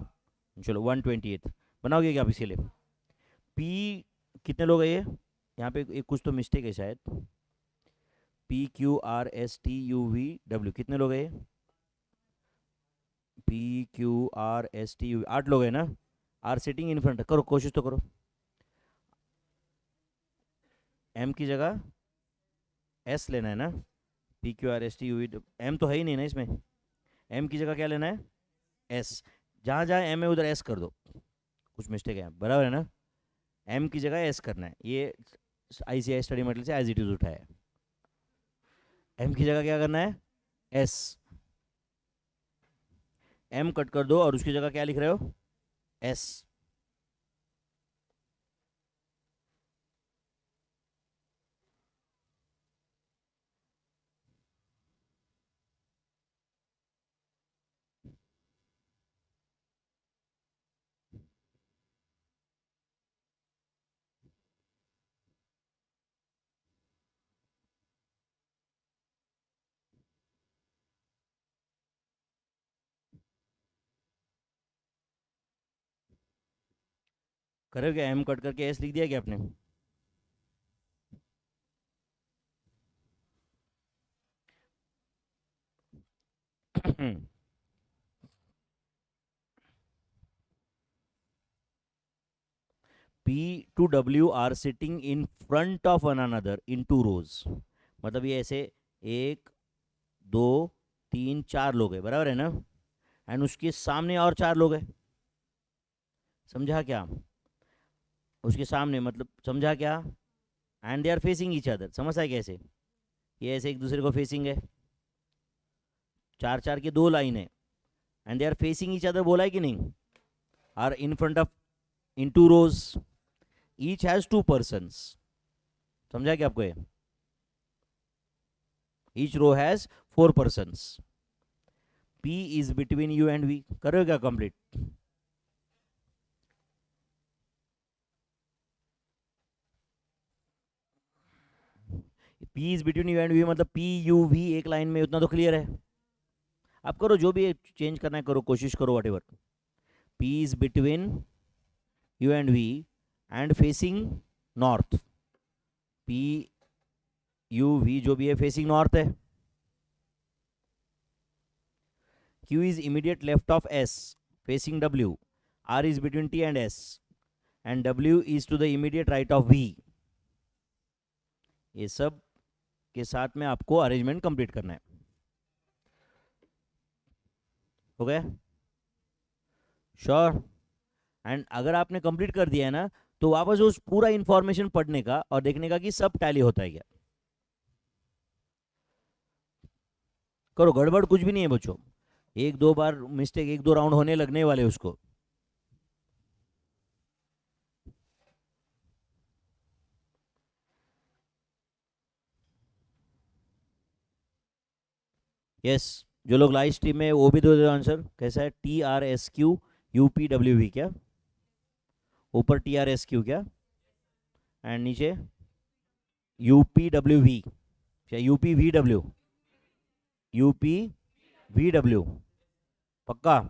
चलो 128 बनाओगे क्या आप इसके लिए? पी, कितने लोग हैं ये, यहाँ पे एक कुछ तो मिस्टेक है शायद, P Q R S T you V W, कितने लोग हैं ये? P Q R S T you, 8 लोग हैं ना? आर सिटिंग इन फ्रंट, करो कोशिश तो करो, एम की जगह एस लेना है ना, P Q R S T U, M तो है ही नहीं ना इसमें, एम की जगह क्या लेना है? एस, जहाँ जहाँ एम है उधर एस कर दो, कुछ मिस्टेक है बराबर है ना? एम की जगह एस करना है, ये आईसीआई स्टडी मटेरियल से एज इट इज उठाया है, एम की जगह क्या करना है? एस, एम कट कर दो और उसकी जगह क्या लिख रहे हो? एस। करो क्या, एम कट करके एस लिख दिया क्या आपने? P to W are sitting in front of one another in two rows, मतलब ये ऐसे 1 2 3 4 लोग हैं, बराबर है ना? एंड उसके सामने और 4 लोग हैं, समझा क्या? उसके सामने मतलब समझा क्या? And they are facing each other, समझ आए कैसे? ये ऐसे एक दूसरे को फेसिंग है, चार चार की दो लाइन है, and they are facing each other, बोला है कि नहीं, are in front of in two rows, each has two persons. समझा क्या आपको ये? Each row has four persons. P is between U and V, करो क्या complete? P is between U and V मतलब P U V एक line में, उतना तो क्लियर है। आप करो, जो भी चेंज करना है करो, कोशिश करो, what ever. P is between U and V and facing north, P U V जो भी है फेसिंग नॉर्थ है। Q is immediate left of S facing W, R is between T and S, and W is to the immediate right of V। ये सब के साथ में आपको अरेंजमेंट कंप्लीट करना है। हो गया? श्योर? एंड अगर आपने कंप्लीट कर दिया है ना, तो वापस उस पूरा इंफॉर्मेशन पढ़ने का और देखने का कि सब टैली होता है क्या। करो, गड़बड़ कुछ भी नहीं है बच्चों, एक दो बार मिस्टेक, एक दो राउंड होने लगने वाले उसको। यस, जो लोग लाइव स्ट्रीम में, वो भी दो दो आंसर। कैसा है? TRSQ UPWV क्या? ऊपर TRSQ क्या, एंड नीचे UPWV क्या? UPVW, UPVW, पक्का?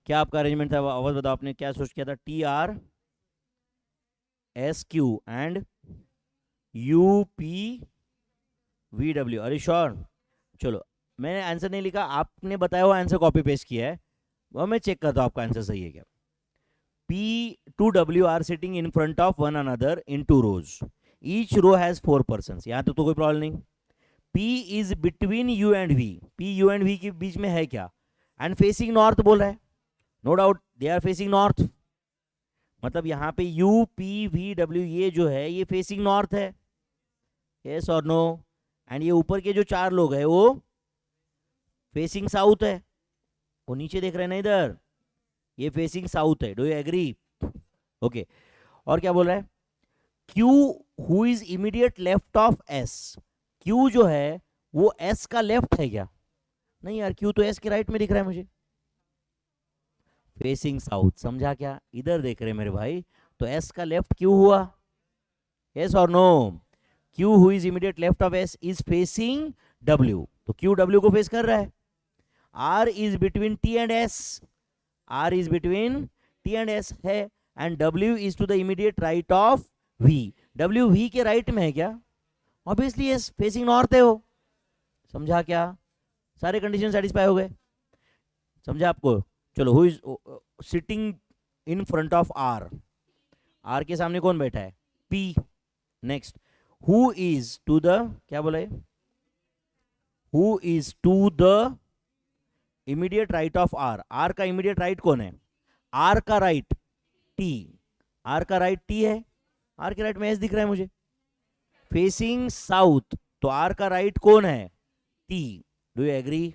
क्या आपका अरेंजमेंट था? आवाज बताओ, आपने क्या सोच किया था? TRSQ एंड UPVW, अरे श्योर? चलो, मैंने आंसर नहीं लिखा, आपने बताया हुआ आंसर कॉपी पेस्ट किया है, वो मैं चेक करता हूँ आपका आंसर सही है क्या। P2W are sitting in front of one another in two rows, each row has four person, यहाँ तो कोई प्रॉब्लम नहीं। P is between U and V, P U and V के बीच में है क्या, एंड फेसिंग नॉर्थ बोल रहा है, no doubt they are facing north, मतलब यहाँ पे UPVW ये जो है ये फेसिंग नॉर्थ है, यस और नो? एंड ये ऊपर के जो चार लोग हैं वो फेसिंग साउथ है, वो नीचे देख रहे हैं ना इधर, ये फेसिंग साउथ है। Do you agree? ओके, और क्या बोल रहा है? Q who is immediate left of S, Q जो है वो S का लेफ्ट है क्या? नहीं यार, Q तो S के राइट में दिख रहा है मुझे, फेसिंग साउथ। समझा क्या? इधर देख रहे मेरे भाई, तो S का लेफ्ट Q हुआ, यस और no? Q who is immediate left of S is facing W, तो Q W को फेस कर रहा है। R is between T and S, R is between T and S है, and W is to the immediate right of V, W V के right में है क्या? ऑब्वियसली यस, फेसिंग नॉर्थ है वो। समझा क्या? सारे कंडीशन सेटिस्फाई हो गए? समझा आपको? चलो, who is sitting in front of R, R के सामने कौन बैठा है? P। Next, who is to the, क्या बोला है? Who is to the immediate right of R, R का इमीडिएट राइट कौन है? R का राइट T, R का राइट T है, R के राइट में S दिख रहा है मुझे, फेसिंग साउथ, तो R का राइट कौन है? T। Do you agree?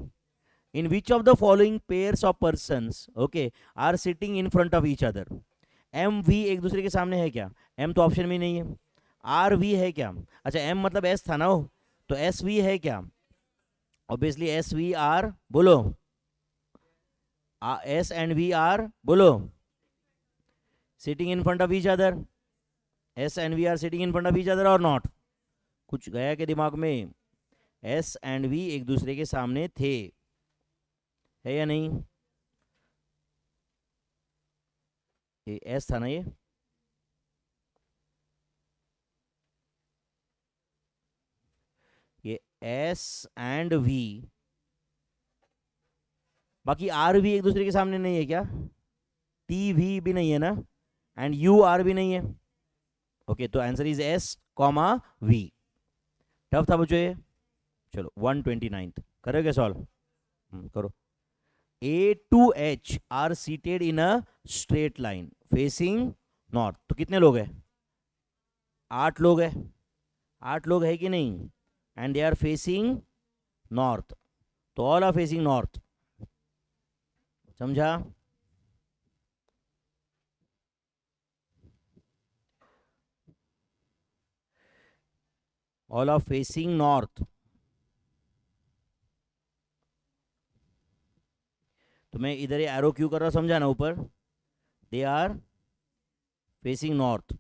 In which of the following pairs of persons, okay, are sitting in front of each other? M V एक दूसरे के सामने है क्या? M तो ऑप्शन में नहीं है। R V है क्या? अच्छा, M मतलब S था ना वो, तो S V है क्या? ऑब्वियसली S V R, बोलो S and V R, बोलो sitting in front of each other, S and V are sitting in front of each other or not? कुछ गया के दिमाग में? S and V एक दूसरे के सामने थे, है या नहीं? ये एस था ना, ये एस एंड वी, बाकी आर भी एक दूसरे के सामने नहीं है क्या? टी वी भी नहीं है ना, एंड यू आर भी नहीं है। ओके, तो answer is S comma we. Tough था बच्चों ये? चलो 129 करोगे सॉल्व? करो. A to H are seated in a straight line facing north. तो कितने लोग हैं? 8 लोग हैं. 8 लोग है कि नहीं? And they are facing north. तो ऑल आर फेसिंग नॉर्थ. समझा? All are facing north. तो मैं इधर ही एरो क्यों कर रहा हूं, समझा ना? ऊपर they are facing north.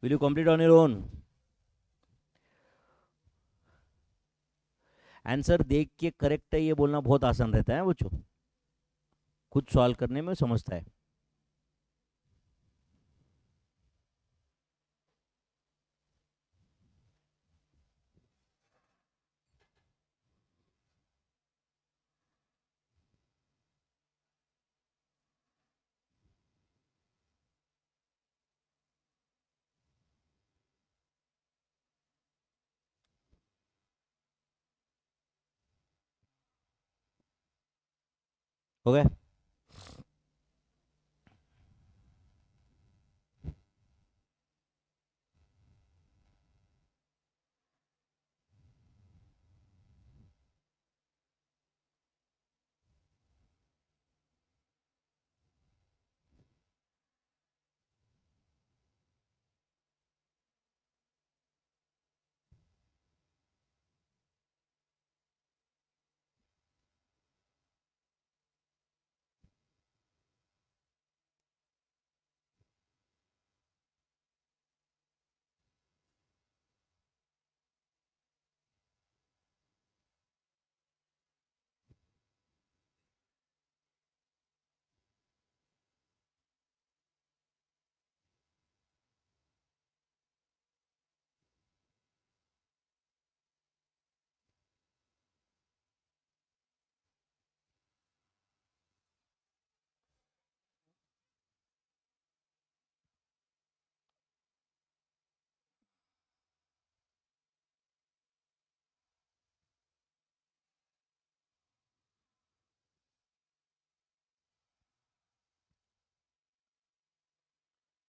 Will you complete on your own? Answer देख के करेक्ट है ये बोलना बहुत आसान रहता है वो, खुद सॉल्व करने में समझता है. हो गया?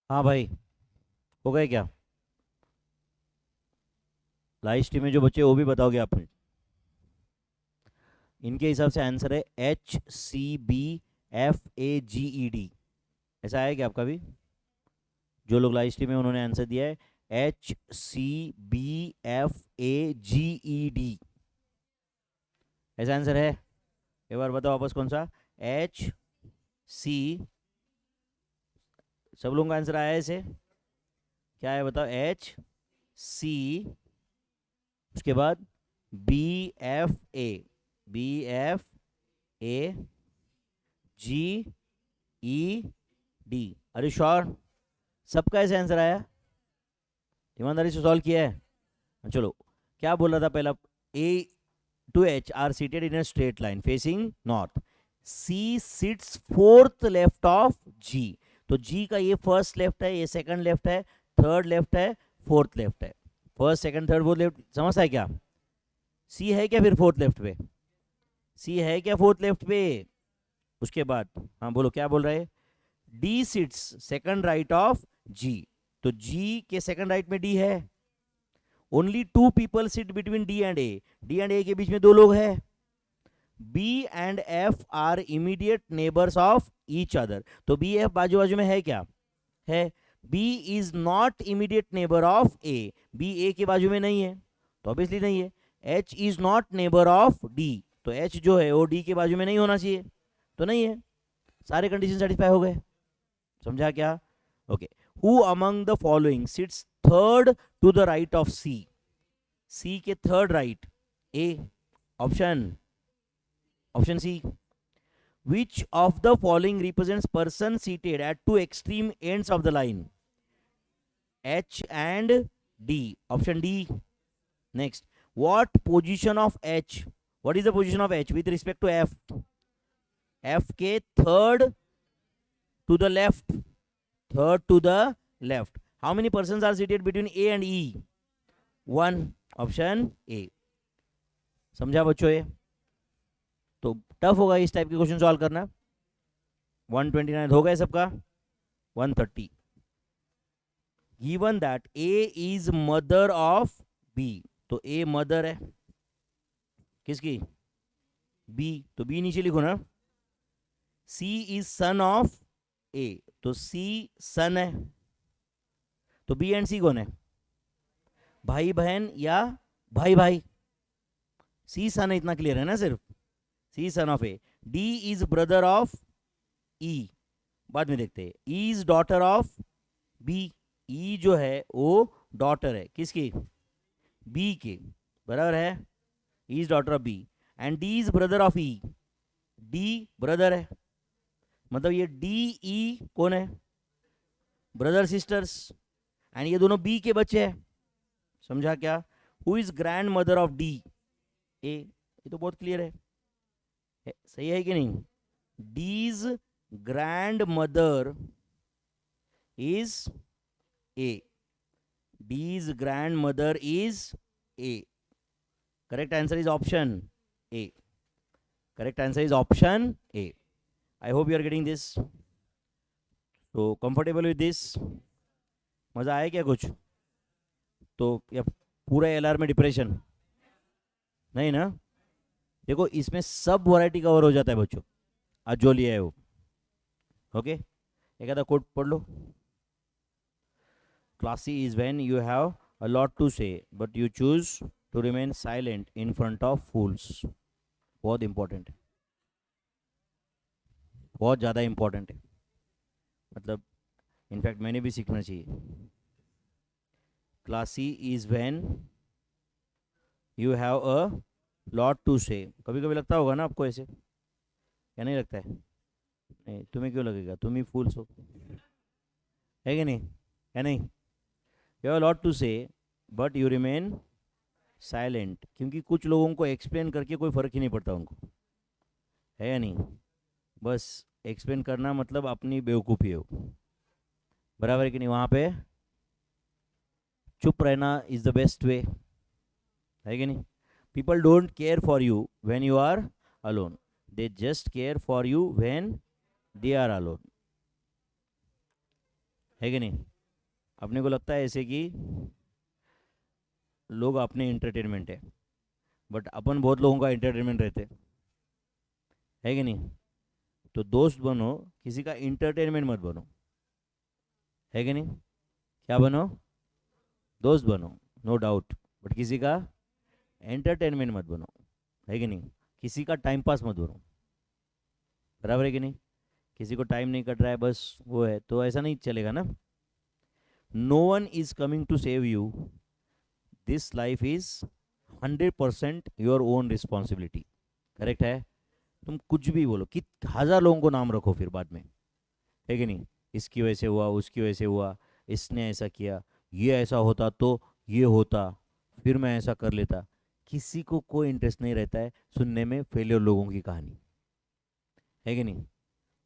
हाँ भाई, हो गए क्या? लाइव स्ट्रीम में जो बच्चे वो भी बताओगे आप मुझे. इनके हिसाब से आंसर है HCBFAGED. ऐसा है क्या आपका भी? जो लोग लाइव स्ट्रीम में उन्होंने आंसर दिया है HCBFAGED. ऐसा आंसर है? एक बार बताओ वापस कौन सा? HC. सब लोगों का आंसर आया है ऐसे? क्या है बताओ? HC, उसके बाद BFA, BFAGED. अरे श्योर? सबका ऐसे आंसर आया? ईमानदारी से सॉल्व किया है? चलो, क्या बोल रहा था पहला? A to H are seated in a straight line facing north. C sits fourth left of G. तो G का ये फर्स्ट लेफ्ट है, ये सेकंड लेफ्ट है, थर्ड लेफ्ट है, फोर्थ लेफ्ट है. First second third fourth left, समझता है क्या? C है क्या फिर फोर्थ लेफ्ट पे? C है क्या फोर्थ लेफ्ट पे? उसके बाद हाँ बोलो, क्या बोल रहे हैं? D sits second right of G. तो G के सेकंड राइट में D है. Only 2 people sit between D and A. D and A के बीच में 2 लोग हैं. B and F are immediate neighbours of each other. तो B F बाजू बाजू में है क्या? है. B is not immediate neighbour of A. B A के बाजू में नहीं है, तो ऑब्वियसली नहीं है. H is not neighbour of D. तो H जो है वो D के बाजू में नहीं होना चाहिए, तो नहीं है. सारे कंडीशन सेटिस्फाई हो गए. समझा क्या? Okay. Who among the following sits third to the right of C? C के third right A. Option C. Which of the following represents person seated at two extreme ends of the line? H and D. Option D. Next, what position of H? What is the position of H with respect to F? F के third to the left. Third to the left. How many persons are seated between A and E? 1, option A. समझा बच्चों ये? तो tough होगा इस type के question solve करना। 129 हो गए सबका? 130। Given that A is mother of B, तो ए मदर है किसकी? बी, तो बी नीचे लिखो ना। C is son of A, तो सी सन है, तो बी एंड सी कौन है? भाई बहन या भाई भाई? सी सन है, इतना क्लियर है ना सिर्फ? C son of A. D is brother of E, बाद में देखते हैं। E is daughter of B, E जो है वो डॉटर है किसकी? बी के, बराबर है? E is daughter of B. And D is brother of E, D brother है, मतलब ये डी ई कौन है? Brother sisters. एंड ये दोनों बी के बच्चे हैं। समझा क्या? Who is grandmother of D? A, ये तो बहुत क्लियर है, सही है कि नहीं? D's grandmother is A, D's grandmother is A. Correct answer is option A. Correct answer is option A. I hope you are getting this. तो comfortable with this? मज़ा आया क्या कुछ? तो या पूरा एलआर में डिप्रेशन? नहीं ना? देखो इसमें सब वैरायटी कवर हो जाता है बच्चों, आज जो लिया है वो। ओके, एक आधा कोट पढ़ लो। Classy is when you have a lot to say but you choose to remain silent in front of fools. बहुत इंपॉर्टेंट है, बहुत ज़्यादा इंपॉर्टेंट है, मतलब इनफैक्ट मैंने भी सीखना चाहिए। Classy is when you have a lot to say. कभी कभी लगता होगा ना आपको ऐसे, क्या नहीं लगता है? नहीं, तुम्हें क्यों लगेगा? तुम ही फूल्स हो, है कि नहीं? है नहीं? You have lot to say but you remain silent, क्योंकि कुछ लोगों को एक्सप्लेन करके कोई फ़र्क ही नहीं पड़ता उनको, है या नहीं? बस एक्सप्लेन करना मतलब अपनी बेवकूफ़ी हो, बराबर है कि नहीं? वहाँ पे चुप रहना इज़ द बेस्ट वे, है कि नहीं? People don't care for you when you are alone, they just care for you when they are alone, है कि नहीं? अपने को लगता है ऐसे कि लोग अपने इंटरटेनमेंट है, बट अपन बहुत लोगों का इंटरटेनमेंट रहते, है कि नहीं? तो दोस्त बनो, किसी का इंटरटेनमेंट मत बनो, है कि नहीं? क्या बनो? दोस्त बनो, नो डाउट, बट किसी का एंटरटेनमेंट मत बनो, है कि नहीं? किसी का टाइम पास मत बनो, बराबर है कि नहीं? किसी को टाइम नहीं कट रहा है बस वो है, तो ऐसा नहीं चलेगा ना। No one is coming to save you, this life is 100% your own responsibility. Correct है? तुम कुछ भी बोलो, कि 1000 लोगों को नाम रखो फिर बाद में, है कि नहीं? इसकी वजह से हुआ, उसकी वजह से हुआ, इसने ऐसा किया, ये ऐसा होता तो ये होता, फिर मैं ऐसा कर लेता। किसी को कोई इंटरेस्ट नहीं रहता है सुनने में फेलियर लोगों की कहानी, है कि नहीं?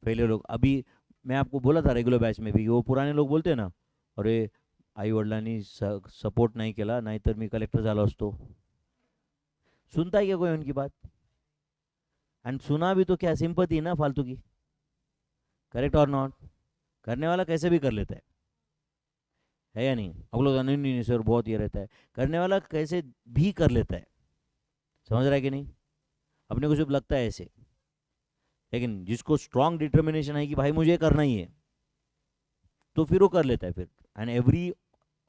फेलियर लोग, अभी मैं आपको बोला था रेगुलर बैच में भी, वो पुराने लोग बोलते हैं ना, अरे आई वडिलांनी सपोर्ट नाही केला नाहीतर मी कलेक्टर झालो असतो। सुनता है क्या कोई उनकी बात? एंड सुना भी तो क्या, सिंपैथी ना फालतू की। करेक्ट और नॉट? करने वाला कैसे भी कर लेता है या नहीं? हम लोग नहीं नहीं सर बहुत ये रहता है, करने वाला कैसे भी कर लेता है, समझ रहा है कि नहीं? अपने को सिर्फ लगता है ऐसे, लेकिन जिसको स्ट्रांग डिटर्मिनेशन है कि भाई मुझे करना ही है, तो फिर वो कर लेता है फिर। And every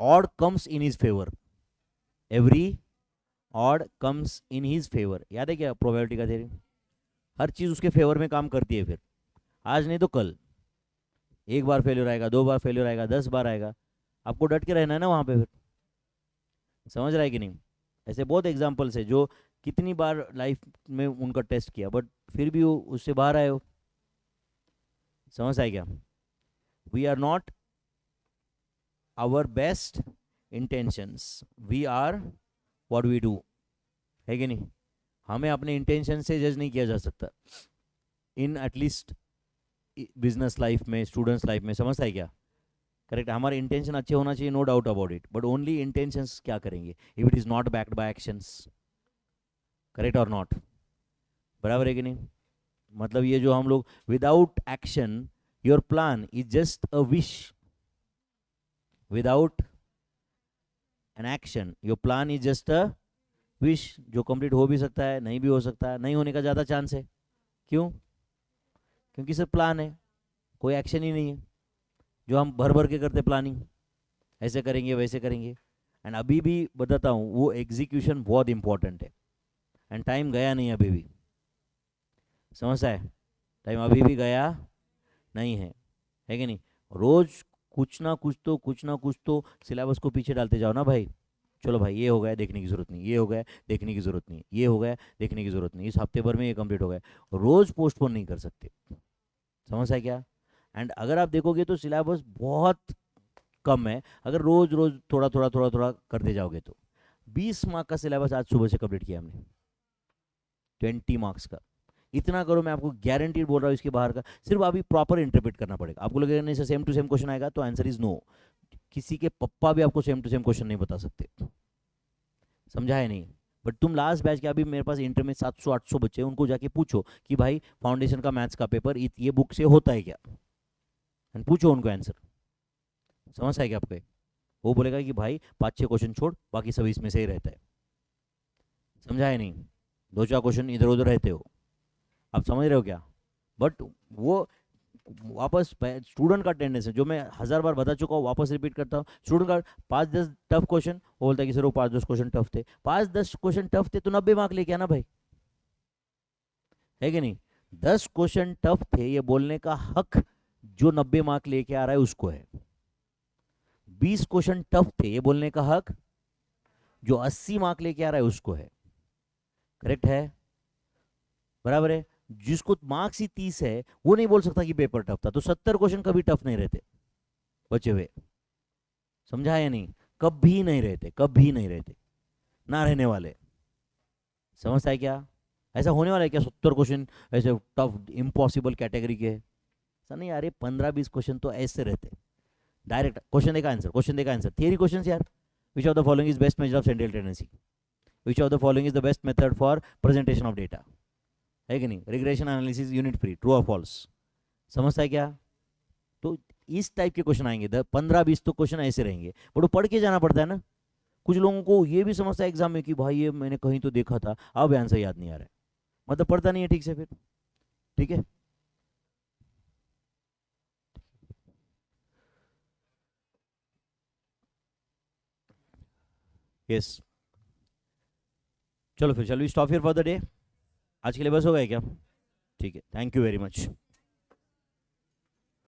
odd comes in his favour, every odd comes in his favour, याद है क्या प्रोबेबिलिटी का थ्योरी? हर चीज़ उसके फेवर में काम करती है फिर, आज नहीं तो कल। एक बार फेल्यूर आएगा, 2 बार फेल्यूर आएगा, 10 बार आएगा, आपको डट के रहना है ना वहाँ पे फिर। समझ रहा है कि नहीं? ऐसे बहुत एग्जाम्पल्स है जो कितनी बार लाइफ में उनका टेस्ट किया बट फिर भी वो उससे बाहर आए हो। समझ आए क्या? We are not our best intentions, we are what we do, है कि नहीं? हमें अपने इंटेंशन से जज नहीं किया जा सकता इन एटलीस्ट बिजनेस लाइफ में, स्टूडेंट्स लाइफ में। समझता है क्या? करेक्ट, हमारे इंटेंशन अच्छे होना चाहिए, no doubt about it, but only intentions क्या करेंगे if it is not backed by actions, correct और नॉट, बराबर है कि नहीं? मतलब ये जो हम लोग without action your plan is just a wish, without an action your plan is just a wish, जो कंप्लीट हो भी सकता है, नहीं भी हो सकता है, नहीं होने का ज़्यादा चांस है। क्यों? क्योंकि सिर्फ प्लान है, कोई एक्शन ही नहीं है, जो हम भर भर के करते प्लानिंग, ऐसे करेंगे वैसे करेंगे। एंड अभी भी बताता हूँ, वो एग्जीक्यूशन बहुत इंपॉर्टेंट है, एंड टाइम गया नहीं अभी भी, समझता है? टाइम अभी भी गया नहीं है कि नहीं? रोज कुछ ना कुछ तो सिलेबस को पीछे डालते जाओ ना भाई। चलो भाई ये हो गया, देखने की जरूरत नहीं, ये हो गया, देखने की जरूरत नहीं, ये हो गया, देखने की जरूरत नहीं, इस हफ्ते भर में ये कंप्लीट हो गया। रोज पोस्टपोन नहीं कर सकते, समझ है क्या? एंड अगर आप देखोगे तो सिलेबस बहुत कम है, अगर रोज रोज थोड़ा थोड़ा थोड़ा थोड़ा करते जाओगे तो 20 मार्क का सिलेबस आज सुबह से कंप्लीट किया हमने, 20 मार्क्स का। इतना करो, मैं आपको गारंटी बोल रहा हूँ, इसके बाहर का सिर्फ अभी प्रॉपर इंटरप्रेट करना पड़ेगा। आपको लगेगा नहीं sir same to same question आएगा, तो आंसर इज नो। किसी के पप्पा भी आपको सेम टू सेम क्वेश्चन नहीं बता सकते, समझा है नहीं? बट तुम लास्ट बैच के, अभी मेरे पास इंटर में 700-800 बच्चे हैं, उनको जाके पूछो कि भाई फाउंडेशन का मैथ्स का पेपर ये बुक से होता है क्या, एंड पूछो उनको आंसर, समझ है क्या आपको? वो बोलेगा कि भाई 5-6 क्वेश्चन छोड़, बाकी सब इसमें से ही रहता है, समझा है नहीं? 2-4 क्वेश्चन इधर उधर रहते हो, आप समझ रहे हो क्या? बट वो वापस स्टूडेंट का टेंडेंस है, जो मैं 1000 बार बता चुका हूँ, वापस रिपीट करता हूँ। स्टूडेंट का 5-10 टफ क्वेश्चन, वो बोलता है कि सर वो 5-10 क्वेश्चन टफ थे, 5-10 क्वेश्चन टफ थे तो 90 मार्क लेके आना भाई, है कि नहीं? 10 क्वेश्चन टफ थे ये बोलने का हक जो 90 मार्क लेके आ रहा है उसको है। 20 क्वेश्चन टफ थे ये बोलने का हक जो 80 मार्क लेके आ रहा है उसको है, करेक्ट है? बराबर है? जिसको मार्क्स ही 30 है वो नहीं बोल सकता कि पेपर टफ था, तो 70 क्वेश्चन कभी टफ नहीं रहते बचे हुए, समझा या नहीं? कभी नहीं रहते, कभी नहीं रहते, ना रहने वाले, समझता है क्या? ऐसा होने वाला है क्या 70 क्वेश्चन ऐसे टफ इम्पॉसिबल कैटेगरी के? ऐसा नहीं यार, 15-20 क्वेश्चन तो ऐसे रहते, डायरेक्ट क्वेश्चन देखा आंसर, क्वेश्चन देखा आंसर, थियरी क्वेश्चन यार। Which of the following is best measure of central tendency, which of the following is the best method for presentation of data, है कि नहीं? Regression analysis unit free, true और false, समझता है क्या? तो इस टाइप के क्वेश्चन आएंगे, 15-20 तो क्वेश्चन ऐसे रहेंगे, बट वो पढ़ के जाना पड़ता है ना। कुछ लोगों को ये भी समझता है एग्जाम में कि भाई ये मैंने कहीं तो देखा था, अब आंसर याद नहीं आ रहा है, मतलब पढ़ता नहीं है ठीक से फिर, ठीक है? यस, चलो फिर, चलो stop here for the day. आज के लिए बस हो गया क्या? ठीक है, थैंक यू वेरी मच।